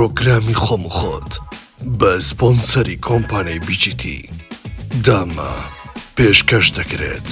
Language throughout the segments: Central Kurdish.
پرۆگرامی خۆم و خۆت بە سپۆنسەری کۆمپانیای BGT داما پێشکەش دەکرێت.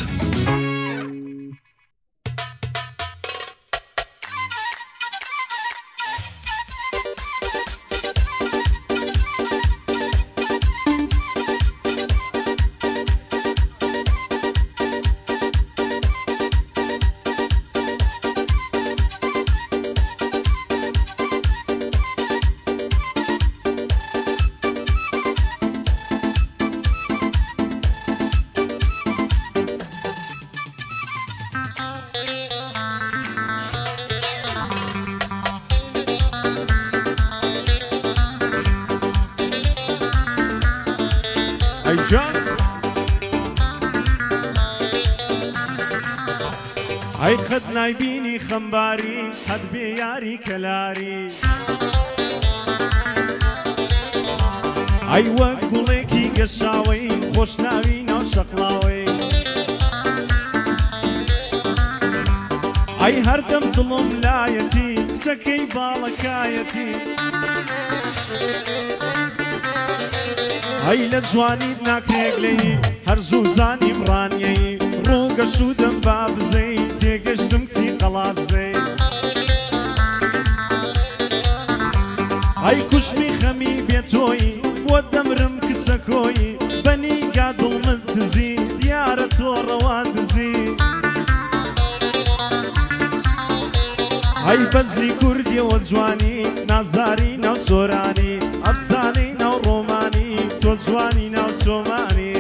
ئەی قەت نایبینی خەمباری قەت بێ یاری کەلاری ئەی وەک گوڵێکی گەشاوەی خۆشناوی ناو شەقڵاوەی ئەی هەردەم دڵم لایەتی سەکەی باڵەکایەتی ئەی لە جوانیت ناکرێگلەی هەرزوو زانی بڕانیەی ڕووگە شودەم با بزەی تێگەشتم چی قەڵاتزەی ئەی کوشمی خەمی بێتۆی بۆ دەمرم کچە کۆی بەنیگا دڵمت دزی دیارە تۆ ڕەوان دزی ئەی بەزلی کوردیەوە جوانی نازداری ناو سۆرانی ئەفسانەی ناو ڕۆمانی تۆ جوانی ناو چۆمانی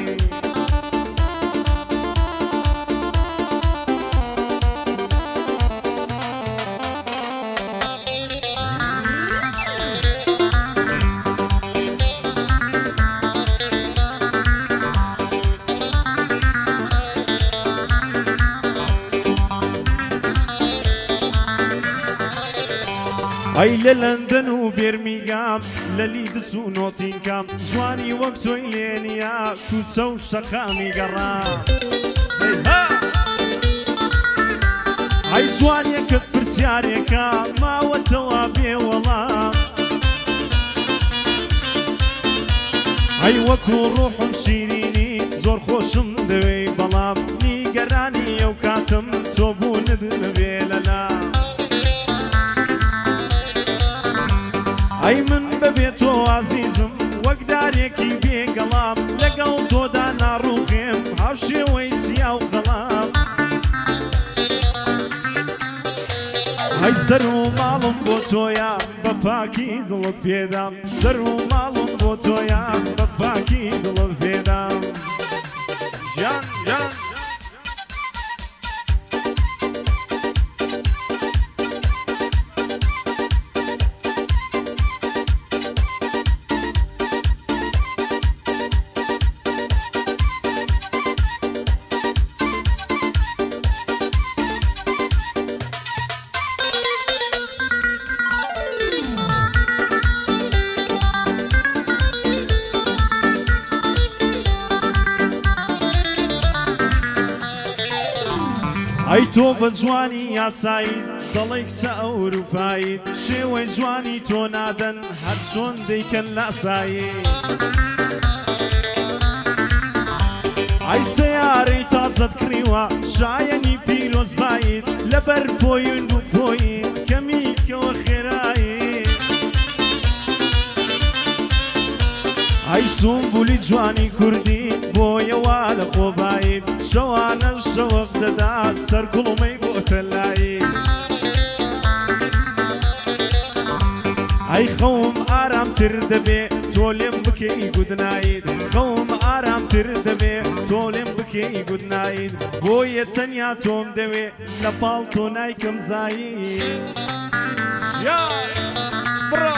ئەی لە لەندەن و بێرمیگام لە لیدس و نۆتینگام جوانی وەک تۆی لێنیا کوسە و شەقامی گەڕا ئەی جوانیەکەت پرسیارێکە ماوەتەوە بێوەڵام ئەی وەکو ڕۆحم شیرینی زۆر خۆشم دەوێی بەڵام نیگەرانی ئەو کاتم تۆ بوونت نەبێ لەلام ئەی من بەبێ تۆ ئازیزم وەک دارێکی بێگەڵام لەگەڵ تۆدا ناڕوخێم هاوشێوەی چیا و خەڵام ئەی سەر و ماڵم بۆ تۆیە بە پاکی دڵت پێدام سەر و ماڵم بۆ تۆیە بە پاکی دڵت پێدام جان جان ئەی تۆ بە جوانی یاساییت دەڵێ کچە ئەوروپاییت شێوەی جوانی تۆ نادەن هەر چۆن دەیکەن لاسایی ئەی سەیارەی تازەت کڕیوە شایەنی پیرۆزباییت لەبەر پۆیند و پۆیت کەمیکەوە خێرایی ئەی سومبولی جوانی کوردی بۆیەوە لە خۆباییت شەوانە شەوەق دەدا سەر گوڵمەی بۆ تەلاییت ئەی خەوم ئارامتر دەبێ تۆ لێم بکەی گودنایت خەوم ئارامتر دەبێ تۆ لێم بکەی گودنایت بۆیە تەنیا تۆم دەوێ لە پاڵ تۆ نایکەم زایی بڕە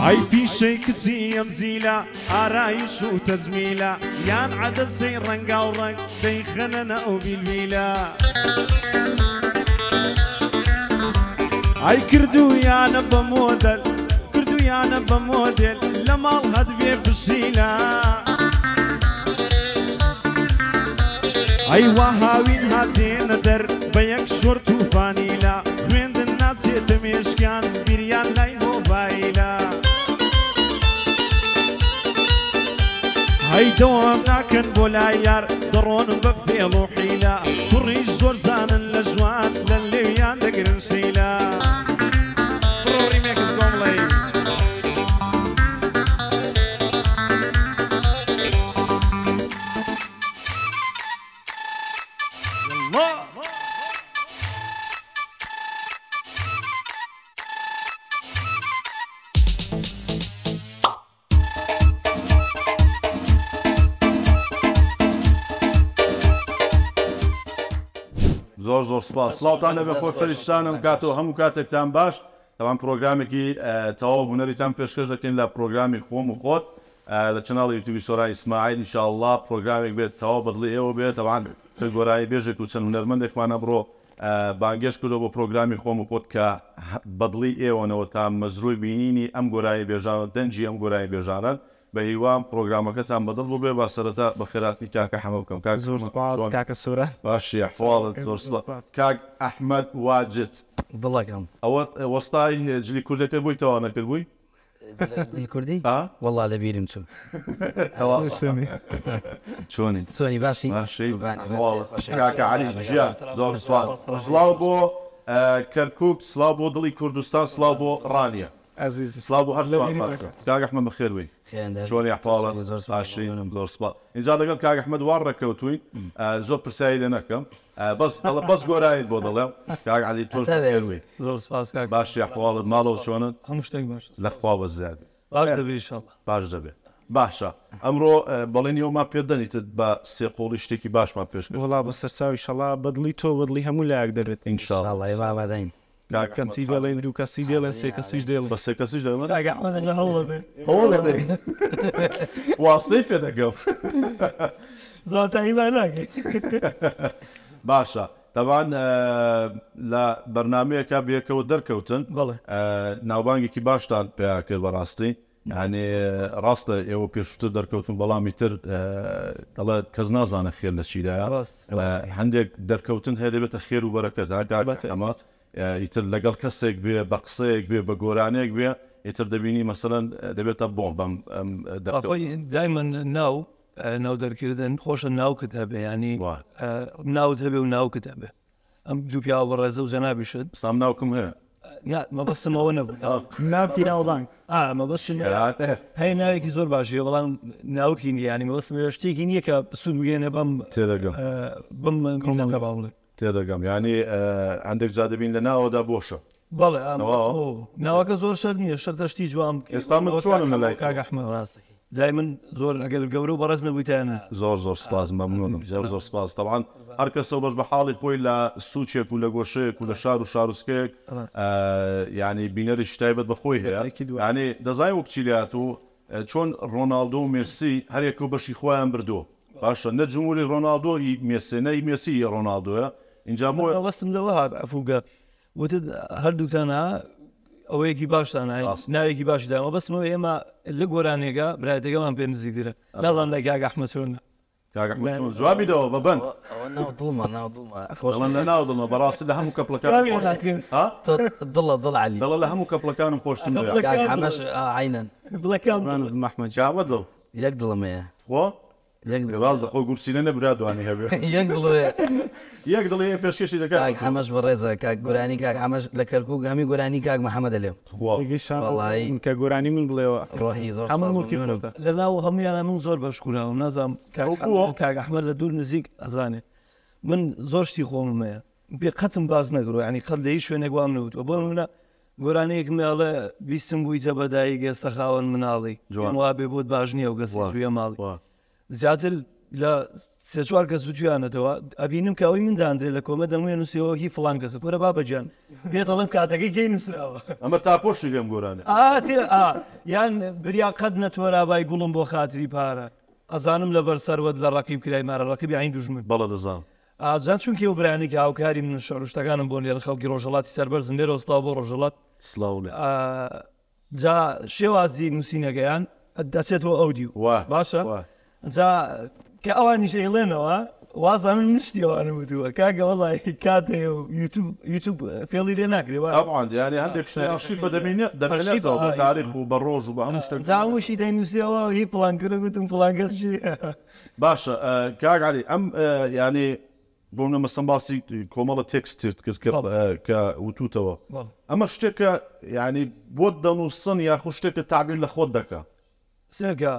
ئەی پیش وشي كسي مزيلة عرايش وتزميلة يان عدد سي رنقا ورنق ديخننا أو بالبيلة اي كردو يانا بمودل كردو يانا بمودل لما الهد بيه بشيلة اي وهاوين هادين در بيك شورت وفانيلا خويند الناس يتميش كان بريان لاي موبايلا هاي دوام ناكن بولايار درون بفيل وحيلة كريج زور زان اللجوان لليان دقرن شيلا برو ريميكس قوملي زۆر سپاس سڵاوتان لەبێ خۆشەویستانم کاتەوە هەموو کاتێکتان باش تاوان پرۆگرامێکی تەواو هونەریتان پێشکەش دەکەین لە پرۆگرامی خۆم و خۆت لە چەناڵی یوتیوبی سۆرای ئیسماعیل ئینشاءالله پرۆگرامێک بێت تەواو بەدڵی ئێوە بێت تاوان گۆرایی بێژێک و چەند هونەرمەندێکمانە بڕۆ بانگێش کردەوە بۆ پرۆگرامی خۆم و خۆت کە بەدڵی ئێوەنەوە تا مەزروی بینینی ئەم گۆرایی بێژانە دەنجی ئەم گۆرایی بێژانە بە هیوام پرۆگرامەکەتان بەدڵ بوو بێ با سەرەتا بە خێراتی کاکە حەمە بکەم کاک زۆر سپاس کاکە سوورە باشی ئەحواڵت زۆر سپاس کاک ئەحمەد واجد بڵێکم ئەوە وەستای جلی کوردەکە بووی تەوا نەکرد بووی کوردی وەڵا لە بیرم چوو چۆنی چۆنی باشی کاکە عەلی ژیان زۆر سپاس سڵاو بۆ کەرکووک سڵاو بۆ دڵی کوردستان سڵاو بۆ ڕانیە سڵاو بۆ هەر کاک ئەحمەد بەخێر بووی چۆنی ئەحواڵت زۆر سپاس اینجا لەگەڵ کاک ئەحمەد وار ڕێکەوتووین زۆر پرسایی لێ نەکەم بەس گۆرایت بۆ دەڵێم کاک عەلی تۆش بەخێر بووی زۆر سپاس کاک باشی ئەحواڵت ماڵەوە چۆنت هەموو شتێک باش لەخوا بە زیاد باش دەبێت ئینشاڵڵا باش دەبێت باشە ئەمڕۆ بەڵێنی ئەوما پێ دەنیتت بە سێ قۆڵی شتێکی باشمان پێشکەش وەڵا بە سەرچاوی ئینشاڵڵا بەدڵی تۆ بەدڵی هەموو لایەک دەبێت ئینشاڵڵا وابدەین کەسی دەڵێن دوو کەسی دێڵێن سێ کەسیش دێڵ بە سێ کەسیش دەڵێن هەوڵ واستەی پێ دەگەم زاتاییمان ناکەیت باشە تەوان لە بەرنمەیەکە بێکەوە دەرکەوتن بەڵێ ناوبانگێکی باشتان پێ کرد بەڕاستی یعنی ڕاستە ئێوە پێشتر دەرکەوتن بەڵامی تر دەڵێ کەس نازانە خێر لە چیدایە هەندێک دەرکەوتن هەیە دەبێتە خێر و بەرەکەت ئەمات ئیتر لەگەڵ کەسێک بێ بە قسەیەک بێ بە گۆرانێک بێ ئیتر دەبینی مەسەلەن دەبێتە بۆم بەم دایما ناو دەرکردن خۆشە ناوکت هەبێ ینی ناوت هەبێ و ناوکت هەبێ ئەم دوو پیاوە بە ڕێزە و جەنابیشت سام ناوکم هەیە مەبەستمەوە نەبوو ناوکی ناوڵنگ مەبەست هەیە ناوێکی زۆر باشی بەڵام ناوکی ینی مەبەستم شتێکی نییە کە سوود بگەێنە بەم تێدەگەم بم باڵێ تێدەگەم ینی هەندێک جا دەبین لە ناوەدا بۆشە بەڵێ ناوەکە زۆر شەر نییە شەرتەشتی جوام ئێستا من چۆنم لە لای کاگەحمە ڕاستەکەی دای من زۆر ئەگەر گەورە و بەڕێز نەبوویتانە زۆر سپاس مەمنونم زۆر سپاس تەوان هەر کەسە بەش بە حاڵی خۆی لە سوچێک و لە گۆشەیەک و لە شار و شارۆچکەیەک ینی بینەری شتایبەت بەخۆی هەیە ینی دەزای وەک چیلات و چۆن ڕۆناڵدۆ و مێسی هەرێک و بەشی خۆیان بردووە باشە نە جمهوری ڕۆناڵدۆ مێسێنەی مێسی ڕۆناڵدۆیە اینجا وەستم لەوە هات ئەفوگە وتت هەردووکتانە ئەوەیەکی باشتان ناوێکی باشی دامە بەسمەوە ئێمە لە گۆرانێگە برایەتەکەمان پێ نزیکترە ناڵان لە کاک ئەحمەد چۆنە جوابیدەوە بە بەند لە ناودڵمە بەڕاستی لە هەموو کەپلەکان دڵ علی دڵە لە هەموو کەپلەکانم خۆشتم عینەن محمد جاوە دڵ یەک دڵمەیە خۆ باز خۆ گورسینە نەبرا دوانی هەبێ یەک دڵێ پێشکەشی دەکات هەمەش بە ڕێزە کاک گۆرانی کاک ئەمەش لە کەرکووک هەمی گۆرانی کاک محەممەدە لێم کە گۆرانی من بڵێەوە ڕۆحی زۆر لە ناو هەمویانە من زۆر بەشکوراوە نازام کاک ئەحمەد لە دوور نزیک ئەزانێ من زۆر شتی خۆممەیە پێ قەتم باز نەگرۆ ینی قەت لە هیچ شوێنێک وام نەوتوە بۆ منە گۆرانەیەک مێڵە بیستم بوویتە بەدایک ئێستا خاوەن مناڵی جوان وا بێ بۆت باش نییە و گەسڵ ژوێ ماڵی زیاتر لە سێ چوار کەس تویانەتەوە ئەبینم کە ئەوی منداندرێت لە کۆمە دەموێ نووسەوە هی فڵان کەسە کورە بابەجان پێدەڵم کاتەکەی گەی نووسراوە ئەمە تاپۆشی لێم گۆرانێ یان بریا قەت نەتوەرابای گوڵم بۆ خاتری پارە ئەزانم لە بەر سەروەت لە ڕقیب کرای مارە ڕقیبی عین دوژمن بەڵە دەزانم ئاجان چونکی ئەو برانی کە هاوکاری من شەڕشتەکانم بۆ لێرە خەڵکی ڕۆژەڵاتی سەربەرزم لێرە وەستاو بۆ ڕۆژەڵات سلااو لێ جا شێوازی نووسینەکەیان دەچێتەوە ئەودیو باشە جا کە ئەوانیش ئەیڵێنەوە وازانم نشتیەوەوانە وتووە کاگە وەڵی کاتێ و یوتوب فێڵی لێ ناکرێەوە ینی هەندێک شی بە دەبینێت دەبێت تاریخ و بە ڕۆژ و بە هەموو شتێک زانوشی دەینووسیەوە هی پڵانکرە گوتم پڵانگەشی باشە کاگعلی ئەم ینی بۆ نەمەسم باسی کۆمەڵە تێکسترد کرد کە وتوتەوە ئەمە شتێکە ینی بۆ دەنووسن یاخو شتێکە تعبیر لە خۆت دەکە سێگە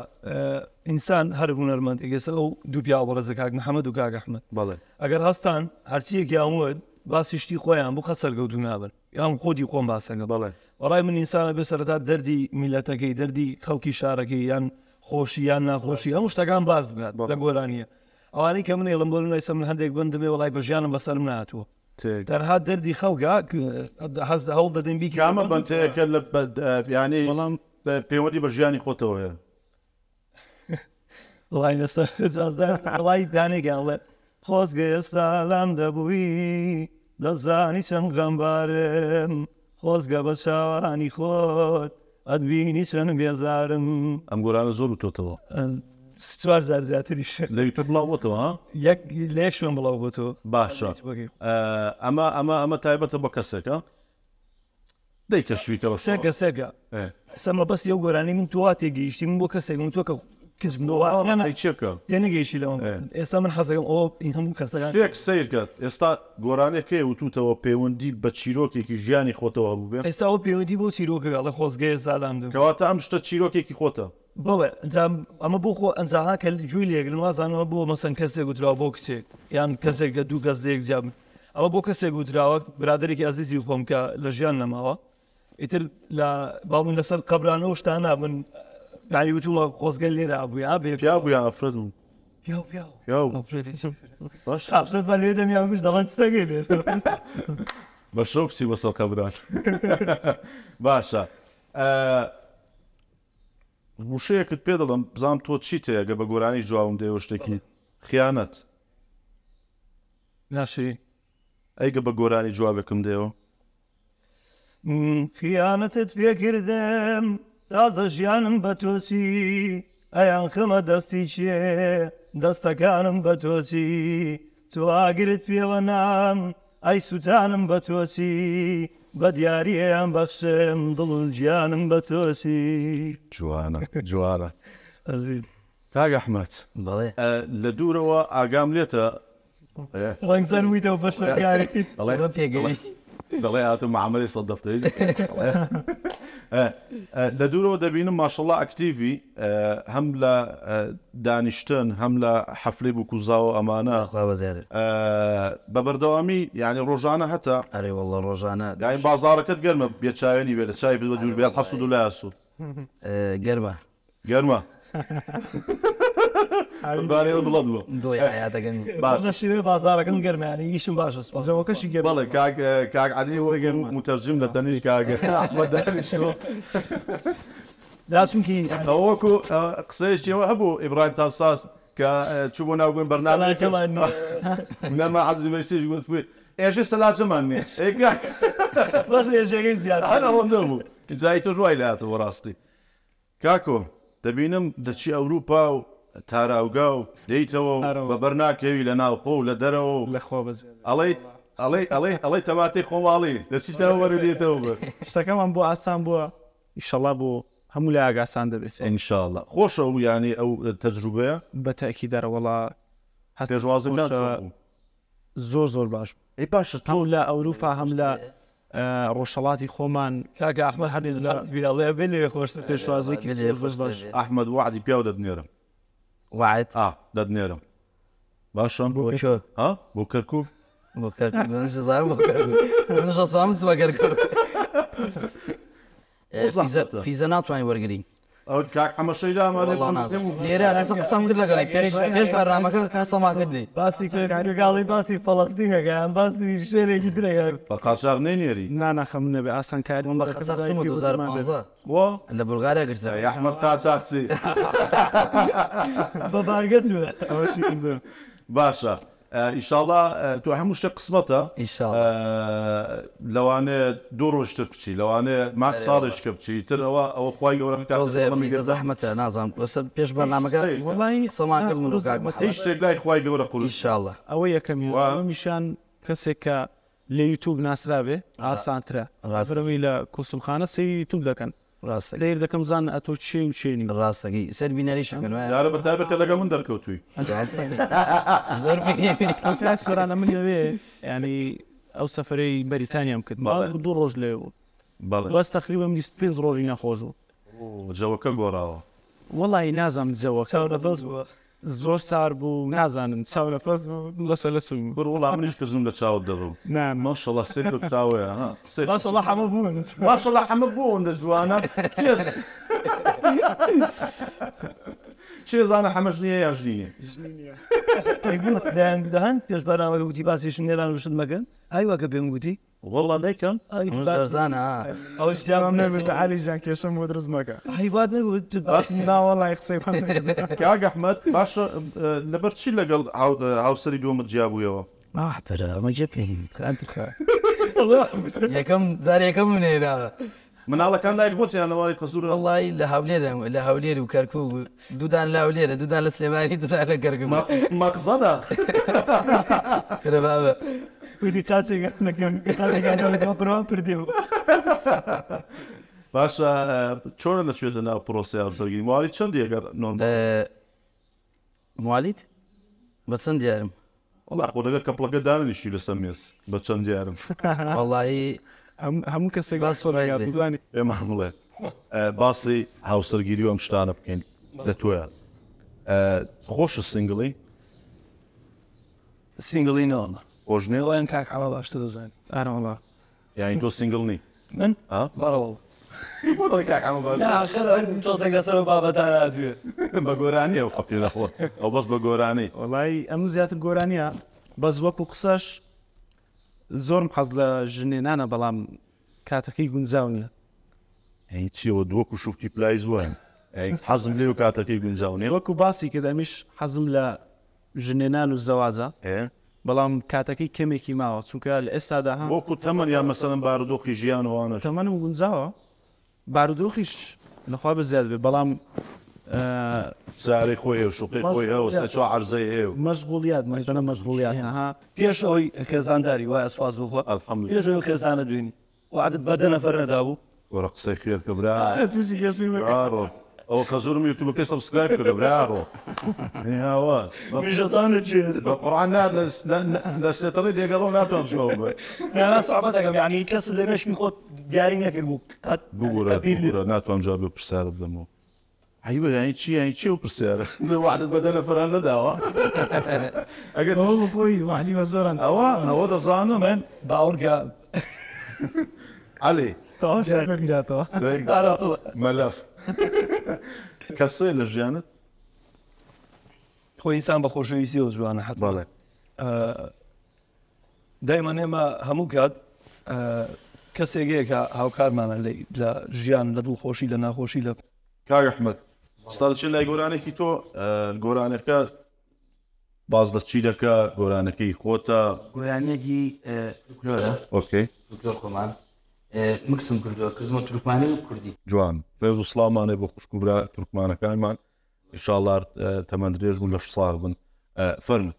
ئینسان هەر هونەرمەند ئێستا ئەو دوو پیا بەڕێزە کاک محەممەد و کاک ئەحمەد بەڵێ ئەگەر هەستان هەرچیەکی ئەومت باسی شتی خۆیان بۆ خەسەرگەوتو نابن یان خۆی خۆم باسەکە بەڵێ وەڕای من ئینسانە بێ سەرەتا دەردی میلەتەکەی دەردی خەڵکی شارەکەی یان خۆشی یان ناخۆشی هەموو شتەکان باز بکات لە گۆرانیە ئەوانەی کە منێ لەم بۆ لەسە من هەندێک بند دەبێ وڵای بەژیانم بەسەرم ناتوە تەنها دەردی خەڵگا هەز هەوڵ دەدەین بیکە ئەمە بنتەیەکە لە ینی بەڵام پەیوەندی بە ژیانی خۆتەوە هەیە وڵای لەسەرڵای دانێکیان لێ خۆزگە ئێستا لام دەبووی دەزانی چەند غەمبارم خۆزگە بە چاوانی خۆت ئەدبینی چەند بێزارم ئەم گۆرانە زۆر وتۆتەوە چوار زار زیاتریش لە یوتیوب بڵاو بۆتەوە یەک لە یەک شوێن بڵاو بۆتەوە باشە ئەمە تایبەتە بە کەسێکە دەی تەشویکەوە سێگە سێگە سەمە بەست ئەو گۆرانی من تووا تێگەیشتی من بۆ کەسێک من تۆ کە چێکە تێنەگەیشتی لەوە ئێستا من حەزەکەم ئەو این هەموو کەسەکان شتێک سیر کرد ئێستا گۆرانێکەیە وتوتەوە پەیوەندی بە چیرۆکێکی ژیانی خۆتەوە بووبێت ئێستا ئەو پەیوەندی بۆ چیرۆکە لە خۆزگەیە سالام دو کەواتە ئەم شتە چیرۆکێکی خۆتە بڵێ ئەمە بۆ خۆ ئەنجاها کە جووی لێگرن وازانەوە بۆ مەسەن کەسێک گوتراوە بۆ کچێک یان کەسێک کە دوو کەس دەیەک جیابن ئەوە بۆ کەسێک گوتراوە برادێکی ئازیزی خۆم کە لە ژیان نەماوە ئیتر لە باڵون لەسەر قەبرانەوە شتانە من ینی وتوڵە خۆزگە لێرە ئابووی پیا بوویان ئەفرەت بوو ئافرەت بە لێ دەمیان گوش دەڵەن چتەگەی لێ بە شەو پسی بەسەر قەبران باشە وشەیەکت پێ دەڵم بزانم تۆ چیت هەیە گە بە گۆرانی جوابم دێوە شتێکی خیانەت ناشی ئەیگە بە گۆرانی جوابێکم دێەوە خیانەتت پێکردم تازە ژیانم بە تۆسی ئەیان خەمە دەستی چێ دەستەکانم بە تۆسی تۆ ئاگرت پێوە نام ئەی سووتانم بە تۆسی بە دیارییان بەخشم دڵ گیانم بە تۆسی جوانە جوانە ئەزیز کاک ئەحمەد بەڵێ لە دوورەوە ئاگام لێتە ڕەنگزەر ویتەوە بە شەکاری پێگەی دەڵێ هاتم معاملەی سەد دەفتەری لە دوورەوە دەبینم ماشەڵڵا ئەکتیڤی هەم لە دانیشتن هەم لە حەفلەی بوو کوزاوە ئەمانە بە بەردەوامی یعنی ڕۆژانە هەتا ئەرێ وەڵڵە ڕۆژانە یانی بازارەکەت گەرمە بێچاوێنی بێ لە چای بێ دوور بێت حەسوود و لای ئەسوود گەرمە گەرمە بارەوە دڵت بوو دۆی حیاتەکەن نەشیوێ بازارەکەن گەرمانی ئیشم باشە سپاسەوەکەشی گەر بەڵێ کاک عەلی متەرجم لە تەنیش کاگە ئەحمەد دانیشەوە داچونکی ئەوەکو قسەیەکیەوە هەبوو ئیبراهیم تاساس کە چوو بۆ ناوگوێن بەرنامەیەک نەما عەزیز مەسیج گوت بووی ئێژێ سەلاجەمان نییە ئێکاک بەس ێژەکەی زیاد هەر ئەوەندە بوو جای تۆ ڕوای لاتەوە ڕاستی کاکۆ دەبینم دەچی ئەوروپا و تاراوگا و دەیتەوە بە بەرناکەوی لە ناوخۆ و لە دەرەوە لە خۆ بەز ئەڵێ تەماتی خۆماڵی دەچیتەوە وەرولێتەوە بە شتەکەمان بۆ ئاسان بووە ئیشەڵا بۆ هەموو لای ئاگاسان دەبێت ئینشاءڵڵا خۆشە و ینی ئەو تەجروبەیە بە تاکی دەرەوەڵا پێشوازم زۆر زۆر باش ئەی باشە تۆ هەم لە ئەوروپا هەم لە ڕۆژەڵاتی خۆمان کاکە ئەحمەد هەر لە بێ لێ خۆشتە پێشوازێکی باش ئەحمەد وعدی پیاو دەدنێرم وعد دەدنێرم باشە بۆ چۆ بۆ کەرکوو بۆ کەرکوو بۆ کەرکوو فیزە ناتوانین وەرگری ئەو کاک هەمەشەی دامادە لێرە قسەم کرد لەگەڵی پێش بەرنامەکە قسەما کردی باسی کردگاڵی باسی فەڵەستینەکەیان باسی شوێنێکی درێگەر بە قاچاق نێنێری ناناخەم نەبێ ئاسان کار من بە قەچاق چوومە 2015 وە لە بولغاریا گرتە ئەحمەد قاچاقچی بە بارگەت بێ ئەوەشی کردو باشە ئیشاڵڵا تو هەموو شتە قسمەتە لەوانەیە دوو ڕۆژتر بچی لەوانەیە ماک ساڵێشکە بچی تر ئەوە خوای گەورە زەحمەتە نازانم پێش بەرنامەکە قسەما کرد من و کاک هیچ شتێک لای خوای گەورە قوڵ ئینشاءالله ئەوە یەکەمی میشان کەسێک کە لە یوتیوب ناسرابێ ئاسانترە ڕاستەوەی لە کوسمخانە سەیری یوتیوب دەکەن سیر دەکەم زان ئەتۆ چێ و چێنی ڕاستەکەی سەر بینەری شەکەن یارە بە تایبەتە لەگە من دەرکەوتووی زۆر سۆرانە من لەوێ ینی ئەو سەفرەی بەریتانیام کرد دوو ڕۆژ لێ بوو بەس تقریبا 25 ڕۆژی نەخۆش بوو جەوەکە گۆڕاوە وەڵی نازانم جەوە زۆر سار بوو نازانم چاو نەفەس بوو لەسە لە سوم وڵام منیش کەزم لە چاوت دەبوو ماشەڵڵا سێ چاوەیە باشەڵڵا هەمە بوون ماشەڵڵا هەمە بوون لە جوانە چێزانە هەمەش نییە یا ژنیە دەهەن پێش بەرنامە گوتی باسی شنێران وشت مەکەن هایواکە پێم گوتی وەڵا دەیکەم زانە ئەو شتیانم نەبێت عالیژان کێشم بۆ دروست مەکە هیوات نەبوو ناوەڵی قسەی کاک ئەحمەد باشە لەبەر چی لەگەڵ هاوسەری دووەمت جیابوویەوە پەرە ئەمە جێ پێ یەکەم زار یەکەم منێرا مناڵەکان لای بۆتیانەوەی قەزور وڵی لە هەولێر و کەرکوو دوودان لە هەولێرە دوودان لە سلێمانی دوودان لە گەرگم مەقزەدا کرە بابە ویدی قاچێکەکەم پردیەوە باشە چۆنە لەکوێتە ناو پرۆسی هاوسەرگیری موالی چەندی ئەگەر موالیت بە چەند دیارم وڵا خۆ لەگەر کەپڵەکە دانیشتی لەسەر مێز بە چەند دیارم وەڵی هەموو کەسێک بزانانی پێمە بڵێ باسی هاوسەرگیری و ئەم شتانە بکەین لە تۆیە خۆشە سینگڵی سینگڵی ناوە ئۆژنێ ئەویان کاک ئەمە باشتر دەزانێت ئارەوەڵا یانی تۆ سینگڵنی من بەڕەوە تۆزێک لەسەر بابەتان ناتوێت بە گۆرانی ئەو فەقی لەخۆ ئەو بەس بە گۆرانی وڵی ئەم زیاتر گۆرانیە بەس وەکو قسەش زۆرم حەز لە ژنێنانە بەڵام کاتەکەی گونجاو نیە چیەوە دووەکو شوفتی پلای زوۆن حەزم لێ و کاتەکەی گونجاو نیە وەکو باسی کرد ئەمیش حەزم لە ژنێنان و زەواجە بەڵام کاتەکەی کەمێکی ماوە چونکە لە ئێستادا وەکو تەمەن یا مەسەڵەن بارودۆخی ژیانەوانە تەمەنم گونجاوە بارودۆخیش نەخوا بە زیاد بێ بەڵام سارەی خۆی و شوقی خۆی هەوە سە چوار عەرزەی هەیە مەشغوڵیات مەدەنە مەشغوڵیات پێش ئەوی خێزانداری وای ئەسپاس بخۆ پێش ئەوی خێزانە دوێنی وعدت بەدە نەفەر نەدابوو وەرە قسەی خێرکە برا ئەو خەزورم یوتیوبەکەی سەبسکرایب کردە برارۆ میشەزانە چێت بە قورئان لە سێتەڕی دێگەڵەوە ناتوانم شەوە بێ یانا سەعبەت دەکەم یعنی کەس لە مێشکی خۆت دیاری نەکرد بوو بگورە ناتوانم جواب بێ پرسیارە بدەمەوە هەیوە یانی چی یانی چی و پرسیارە وعدت بەدە نەفەران نەداوە ئەگەر خۆی وحدی بە زۆران ئەوە دەزانم من باوەڕگە عەلی بیراتەوە مەلەف کەسێ لە ژیانت خۆی ئینسان بە خۆشەویستی و جوانە حەت بەڵێ دایمەنێمە هەموو کات کەسێکەیەکە هاوکارمانە لە ژیان لە دڵخۆشی لە ناخۆشی لە کاک ئەحمەد ئستا دەچێت لای گۆرانێکی تۆ گۆرانەکە باز لە چی دەکە گۆرانەکەی خۆتە گۆرانێکی جۆرە ئۆکەی خۆمان مکسم کردووە کردمە تورکمانی و کوردی جوان ڕێز و سڵامانێ بۆ خوشکوبرا تورکمانەکانمان ئینشاءڵڵا تەمەند درێژ بوون لە 6 ساڵ بن فەرموو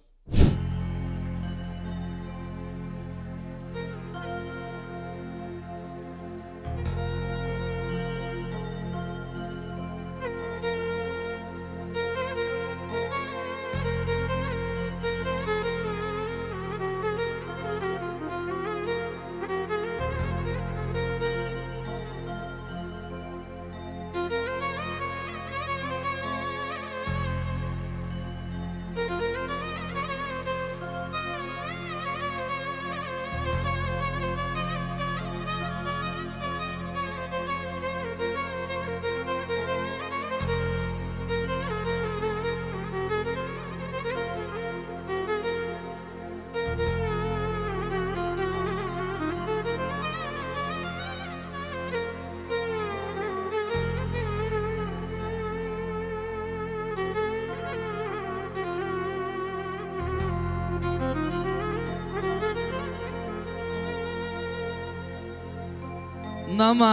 Naman,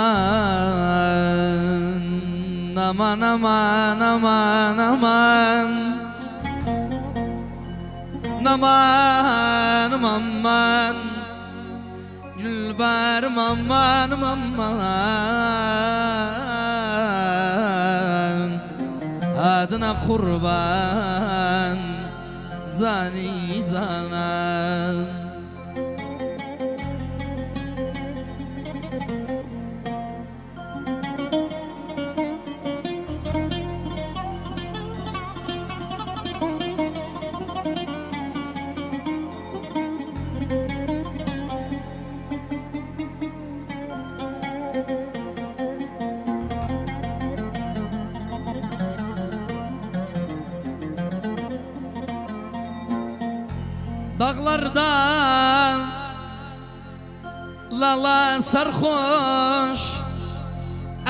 naman, aman, aman, aman. Naman, aman. Gülbar, aman, aman. Adına kurban, zani zanan. Dağlardan lala sarhoş,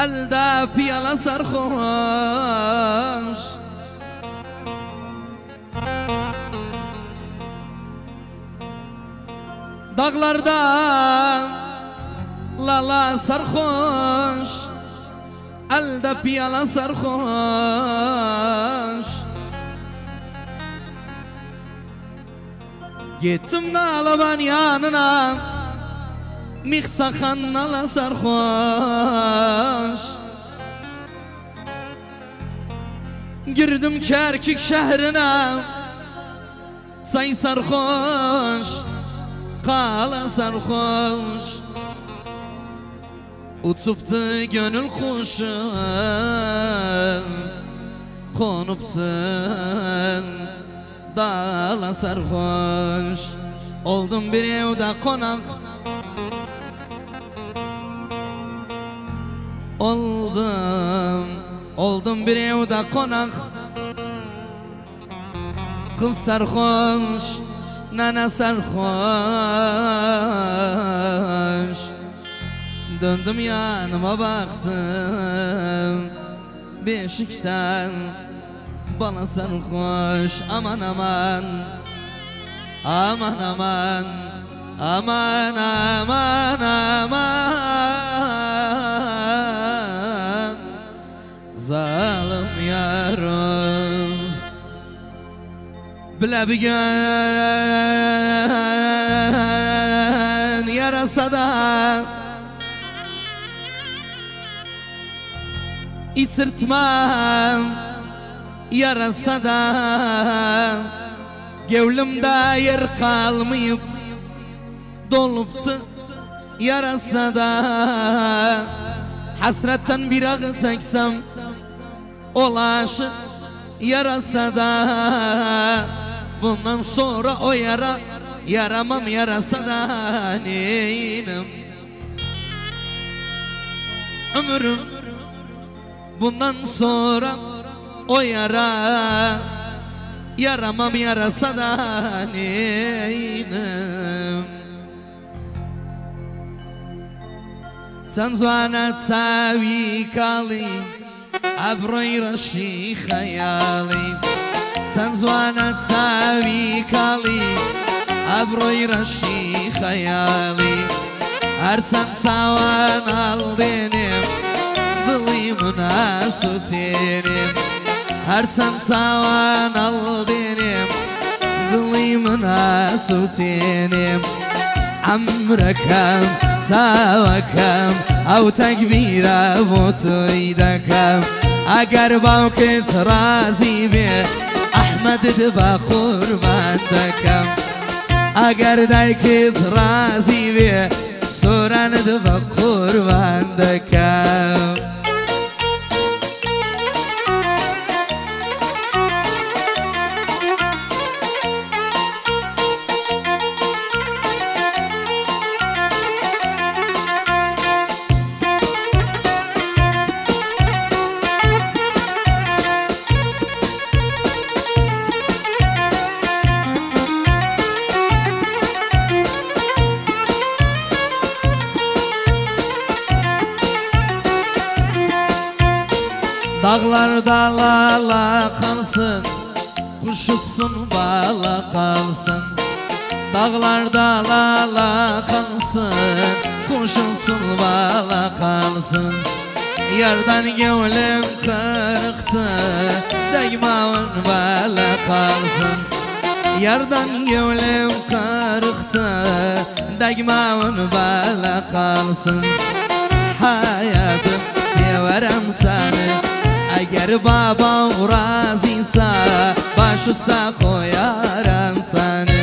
elde piyala sarhoş. Dağlardan lala sarhoş, elde piyala sarhoş. Gittim nalaban yanına, mihsakan nala sarhoş. Girdim Kerkük şehrine, say sarhoş, kala sarhoş. Uçuptu gönül kuşu, konuptu dağla sarhoş. Oldum bir evde konak, Oldum bir evde konak. Kız sarhoş, nene sarhoş. Döndüm yanıma baktım, beşikten bana sarhoş. Aman aman, aman aman, aman aman aman. Zalim yarım, bile bir gün yarasa da İçirtmem yarasa da, gevlimde yer kalmayıp doluptu yarasa da. Hasretten bir ağ çeksem olaşı yarasa da. Bundan sonra o yara yaramam yarasa da. Neynim ömrüm bundan sonra o yara yaramam yarasa da. Neynim sen zvanat savi kali abroy rashi khayali. Sen zvanat savi kali abroy rashi khayali. Arsan savan al denim dılımına süterim. Arsan savan al denim dılımına süterim. عمركم سواكم او تكبيرة بوتويدكم اگر باوكت رازي بي احمد دبا قربان دكم اگر دايكت رازي بي سوران دبا قربان دكم. Dağlarda lala kalsın, kuş uçsun bala kalsın. Dağlar dalala kalsın, kuşun sulbala kalsın. Yardan gönlüm kırıktı, daymağın bala kalsın. Yardan gönlüm kırıktı, daymağın bala kalsın. Hayatım severim seni, eğer babam razıysa baş üstə koyarım seni.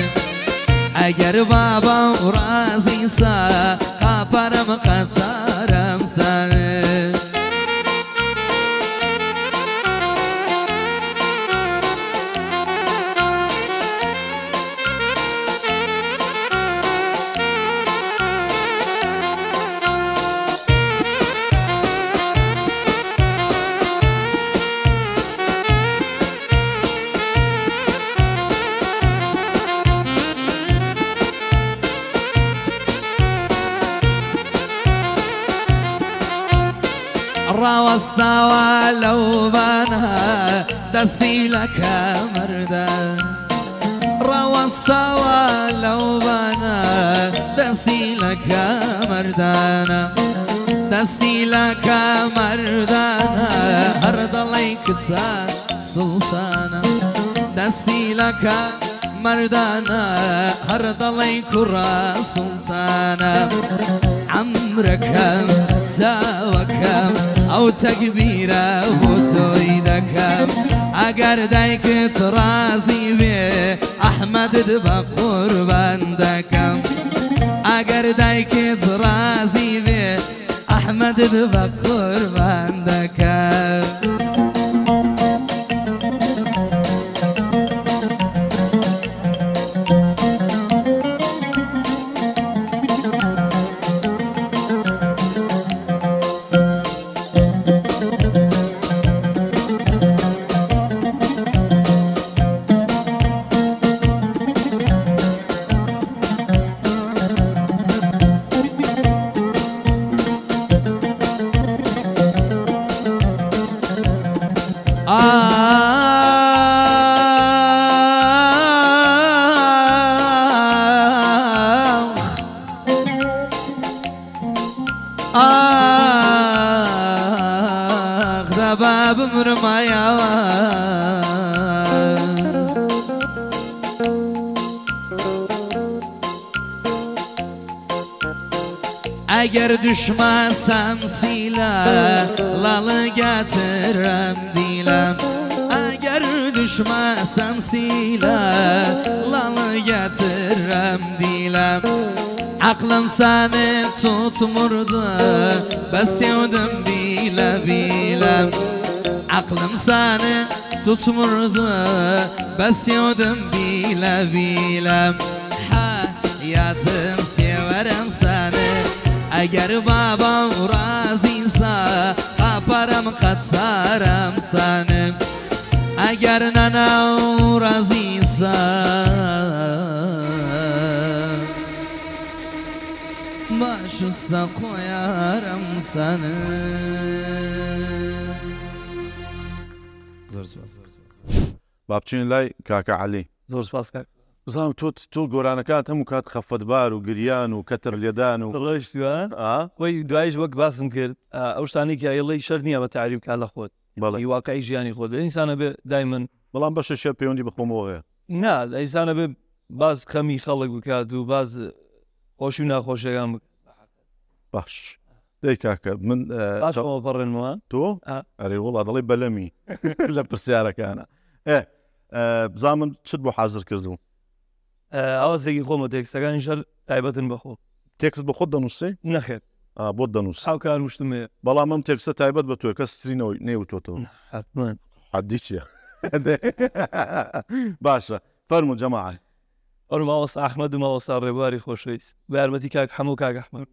Eğer babam razıysa kaparım kaçarım seni. واستوى لو بنها دستي لك مردا واستوى لو بنها دستي لك مردانا دستي لك مردانا أرض ليك تسان سلطانا دستي لك مردانا أرض ليك را سلطانا عمركم ساوكم او تكبيره وتويدكم اگر دايك ترازي بي احمد دبا قربان دكم اگر دايك ترازي بي احمد دبا قربان دكم باب مرمايا اگر düşmezsem silah lalı getiririm dilem eğer düşmezsem silah lalı getiririm dilem aklım seni tutmurdu ben sevdim bile bile aklım seni tutmurdu ben sevdim bile bile hayatım severim seni eğer babam razıysa kaparım kaçarım seni eğer nanam razıysa baş üstə koyarım seni. زۆر سپاس. با بچین لای کاکە عەلی. زۆر سپاس کاک. بزانم تۆ گۆرانەکان هەموو کات خەفەتبار و گریان و کەتر لێدان و دڵێش دوان خۆی دوایش وەک باسم کرد ئەو شتانی کە ئێڵەی شەر نییە بە تعریف کا لە خۆت بەڵێ واقعی ژیانی خۆت ئینسانە بێ دایمەن بەڵام بەشە شێ پەیوەندی بخۆمەوە هەیە نا ئینسانە بێ باز خەمی خەڵک بکات و باز خۆشی و ناخۆشیەکان بکات باش دەی کاکە من باشەوە پەڕێنەوە تۆ ئەرێ وڵا دەڵێ بەلەمی لە پرسیارەکانە بزان من چت بۆ حازر کردو ئاوازێکی خۆمە تێکسەکانی شەر تایبەتن بەخۆ تێکست بە خۆت دەنووسێ نەخێت بۆ دەنووس ئاو کار وشتمێ بەڵام ئەم تێکستە تایبەت بە تۆ کەس سترینەوەی نێوتۆتەوە حتمەن حەدی چییە باشە فەرموو جەماعە ئەو ماوەستا ئەحمەد و ماوەستا ڕێبواری خۆشەویست بە یارمەتی کاک هەموو کاک ئەحمەد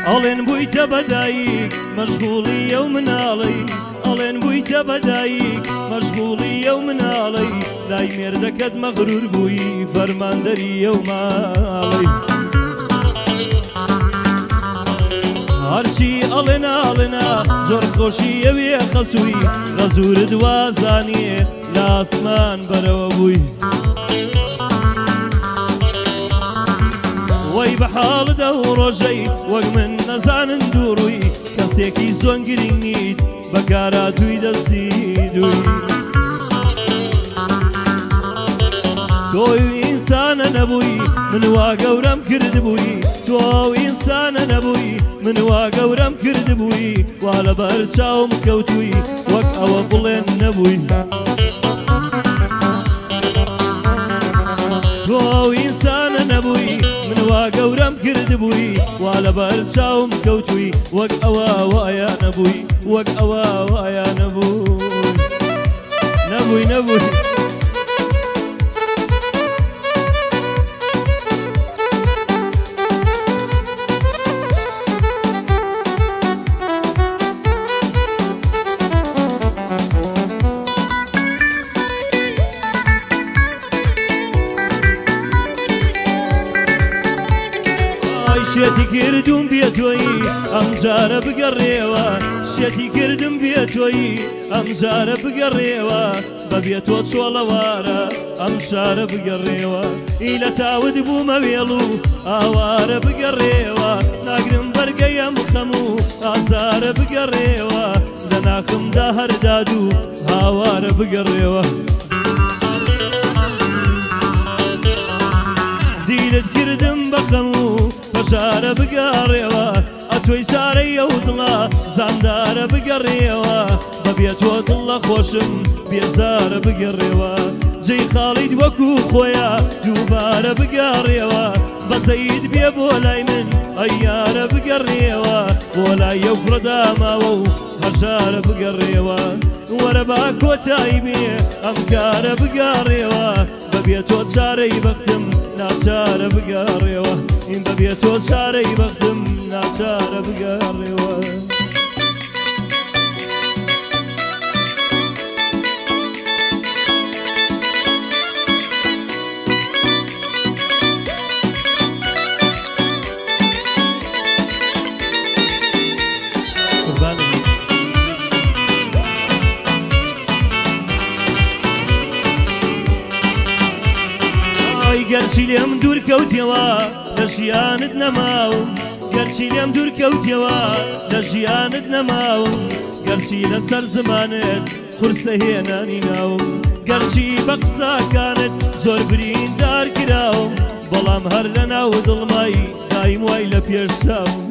ئەڵێن بوویتە بەدایک مەشغوڵیە و مناڵی ئەڵێن بوویتە بەدایک مەشغوڵیە و مناڵی لای مێردەکەت مەغرور بووی فەرماندەریە و ماڵی هەرچی ئەڵێنا ئەڵێنا زۆر خۆشی ئەوێ قەسووی غەزورت وازانیێ لە ئاسمان بەرەوە بووی وەی بە حاڵدا و ڕۆژەی وەک من نەزانن دووڕووی کەسێکی زۆن گرنگ نیت بەکارا توی دەستی دووی تۆی ئینسانە نەبووی من وا گەورەم کرد بووی تۆ ئینسانە نەبووی من وا گەورەم کرد بووی وا لەبەر چاوم کەوتووی وەک ئەوە بڵێن نەبووی تۆ ئینسانە نەبووی من وا گەورەم کرد بووی وا لەبەر چاوم کەوتووی وەک ئەوە وایە نەبووی وەک ئەوە وایە نەبووی نەبووی نەبووی شێتی کردوم بێتۆیی ئەم جارە بگەڕێوە شێتی کردم بێتۆیی ئەم جارە بگەڕێوە بەبێ تۆ چۆڵەوارە ئەم شارە بگەڕێوە ئی لە تاوت بوومە وێڵ و ئاوارە بگەڕێوە ناگرم بەرگەی ئەم خەم و ئازارە بگەڕێوە لە ناخمدا هەرداد و هاوارە بگەڕێوە دیرت کردم بەخەم و پەشارە بگەڕێوە ئەتۆی چارەی ئەو دڵە زاندارە بگەڕێوە بەبێ تۆ دڵە خۆشم بێزارە بگەڕێوە جێی خاڵیت وەکو خۆیە دووبارە بگەڕێوە بەزەید بێ بۆ لای من ئەیارە بگەڕێوە بۆ لای ئەو کوڕەداماوە و هەژارە بگەڕێوە وەرە با کۆتایی بێ ئەم کارە بگەڕێوە بەبێ تۆ چارەی بەختم ناچارە بگەڕێوە این بەبێ تۆ چارەی بەختم ناچارە بگەڕێوە گەرچی لێم دوور کەوتیەوە لە ژیانت نەماوم گەرچی لێم دوور کەوتیەوە لە ژیانت نەماوم گەرچی لەسەر زمانت قورسە هێنانی ناوم گەرچی بە قساکانت زۆر بریندار کراوم بەڵام هەر لە ناو دڵمای دایم وای لە پێشاوم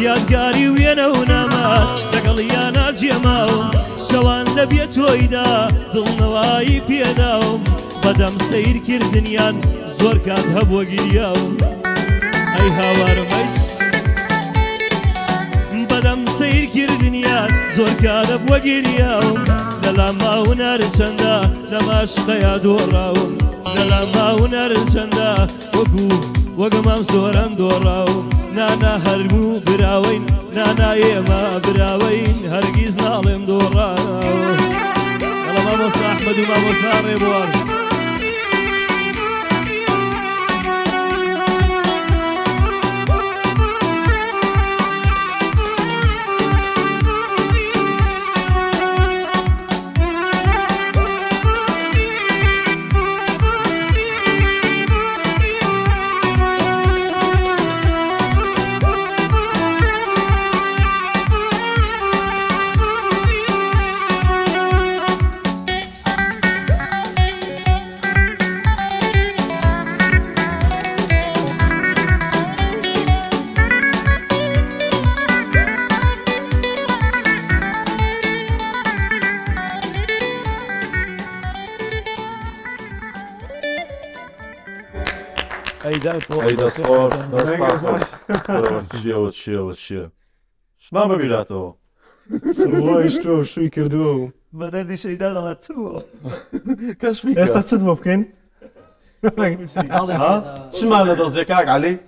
یادگاری وێنە و نامە لەگەڵ یانا جێماوم شەوان لە بێتۆیدا دڵنەوایی پێداوم بەدەم سەیرکردنیان زۆر کات هەبووە گیریاوم ئەی هاوارمەش بەدەم سەیرکردنیان زۆر کات هەبووە گیریاوم لەلا ماونەر چەندە لە ماشقەیا دۆڕاوم لەلا ماونەر چەندە وەگەمام زۆران دۆڕاوم نانا هەرموو براوین نانا ئێمە براوین هەرگیز ناڵێم دۆڕاوە دەڵە مامۆستا ئەحمەد و مامۆستا ڕێبوار چیە شمان ببیراتەوە تۆ شووی کردووە و بەدەردی شەیدا دەڵات چوە ئێستا چت بۆ بکەین ها شو معنى قصدك علي؟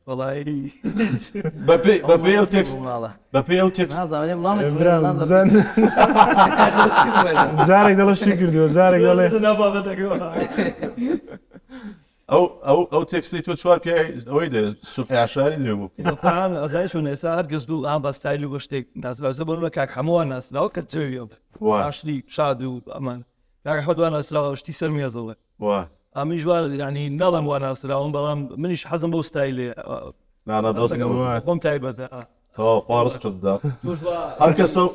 والله بابي او تكست بابي او تكست زارك دلش فكر دو زارك او تكستي تو شوار كي ويدا الصبح عشاري ديبو طبعا ازايش ونسا قصدو عم بستايلو وشتك ناس بس بقول لك حمو الناس لو كتسوي عشري شادو امان كاك احمد وانا سلا اشتي سلمي زوه امي جوار يعني نظم وانا سلا بلام منيش حزم بو ستايلي انا قصدي قوم تايبه تو قارص قدام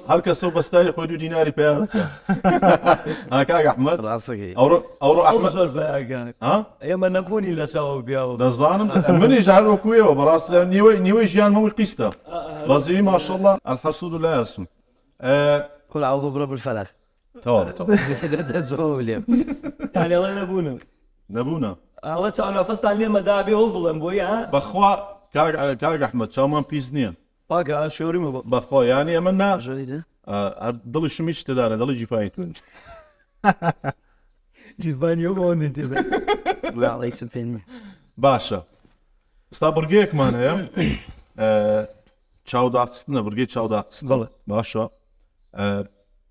هركسو بستايل خدو ديناري بيارك ها كاك احمد راسك او احمد صار بقى ها ايما نبوني لا سوا بياو ده الظالم من يجعل كويه وبراس نيوي جيان مو قيسته بس ما شاء الله الحسود لا يسم قل اعوذ برب الفلق تو يعني الله نبونا الله تعالى فست عليه مدابي وبلم بويا بخوا كاك احمد شو ما بيزنين باقا شوري ما بخوا يعني امنا جريده ضل شميش تدانا ضل جفايتون جيفاني يوم انت لا عليك الفيلم باشا استابرجيك مانا يا تشاو داقستنا برجي تشاو داقستنا باشا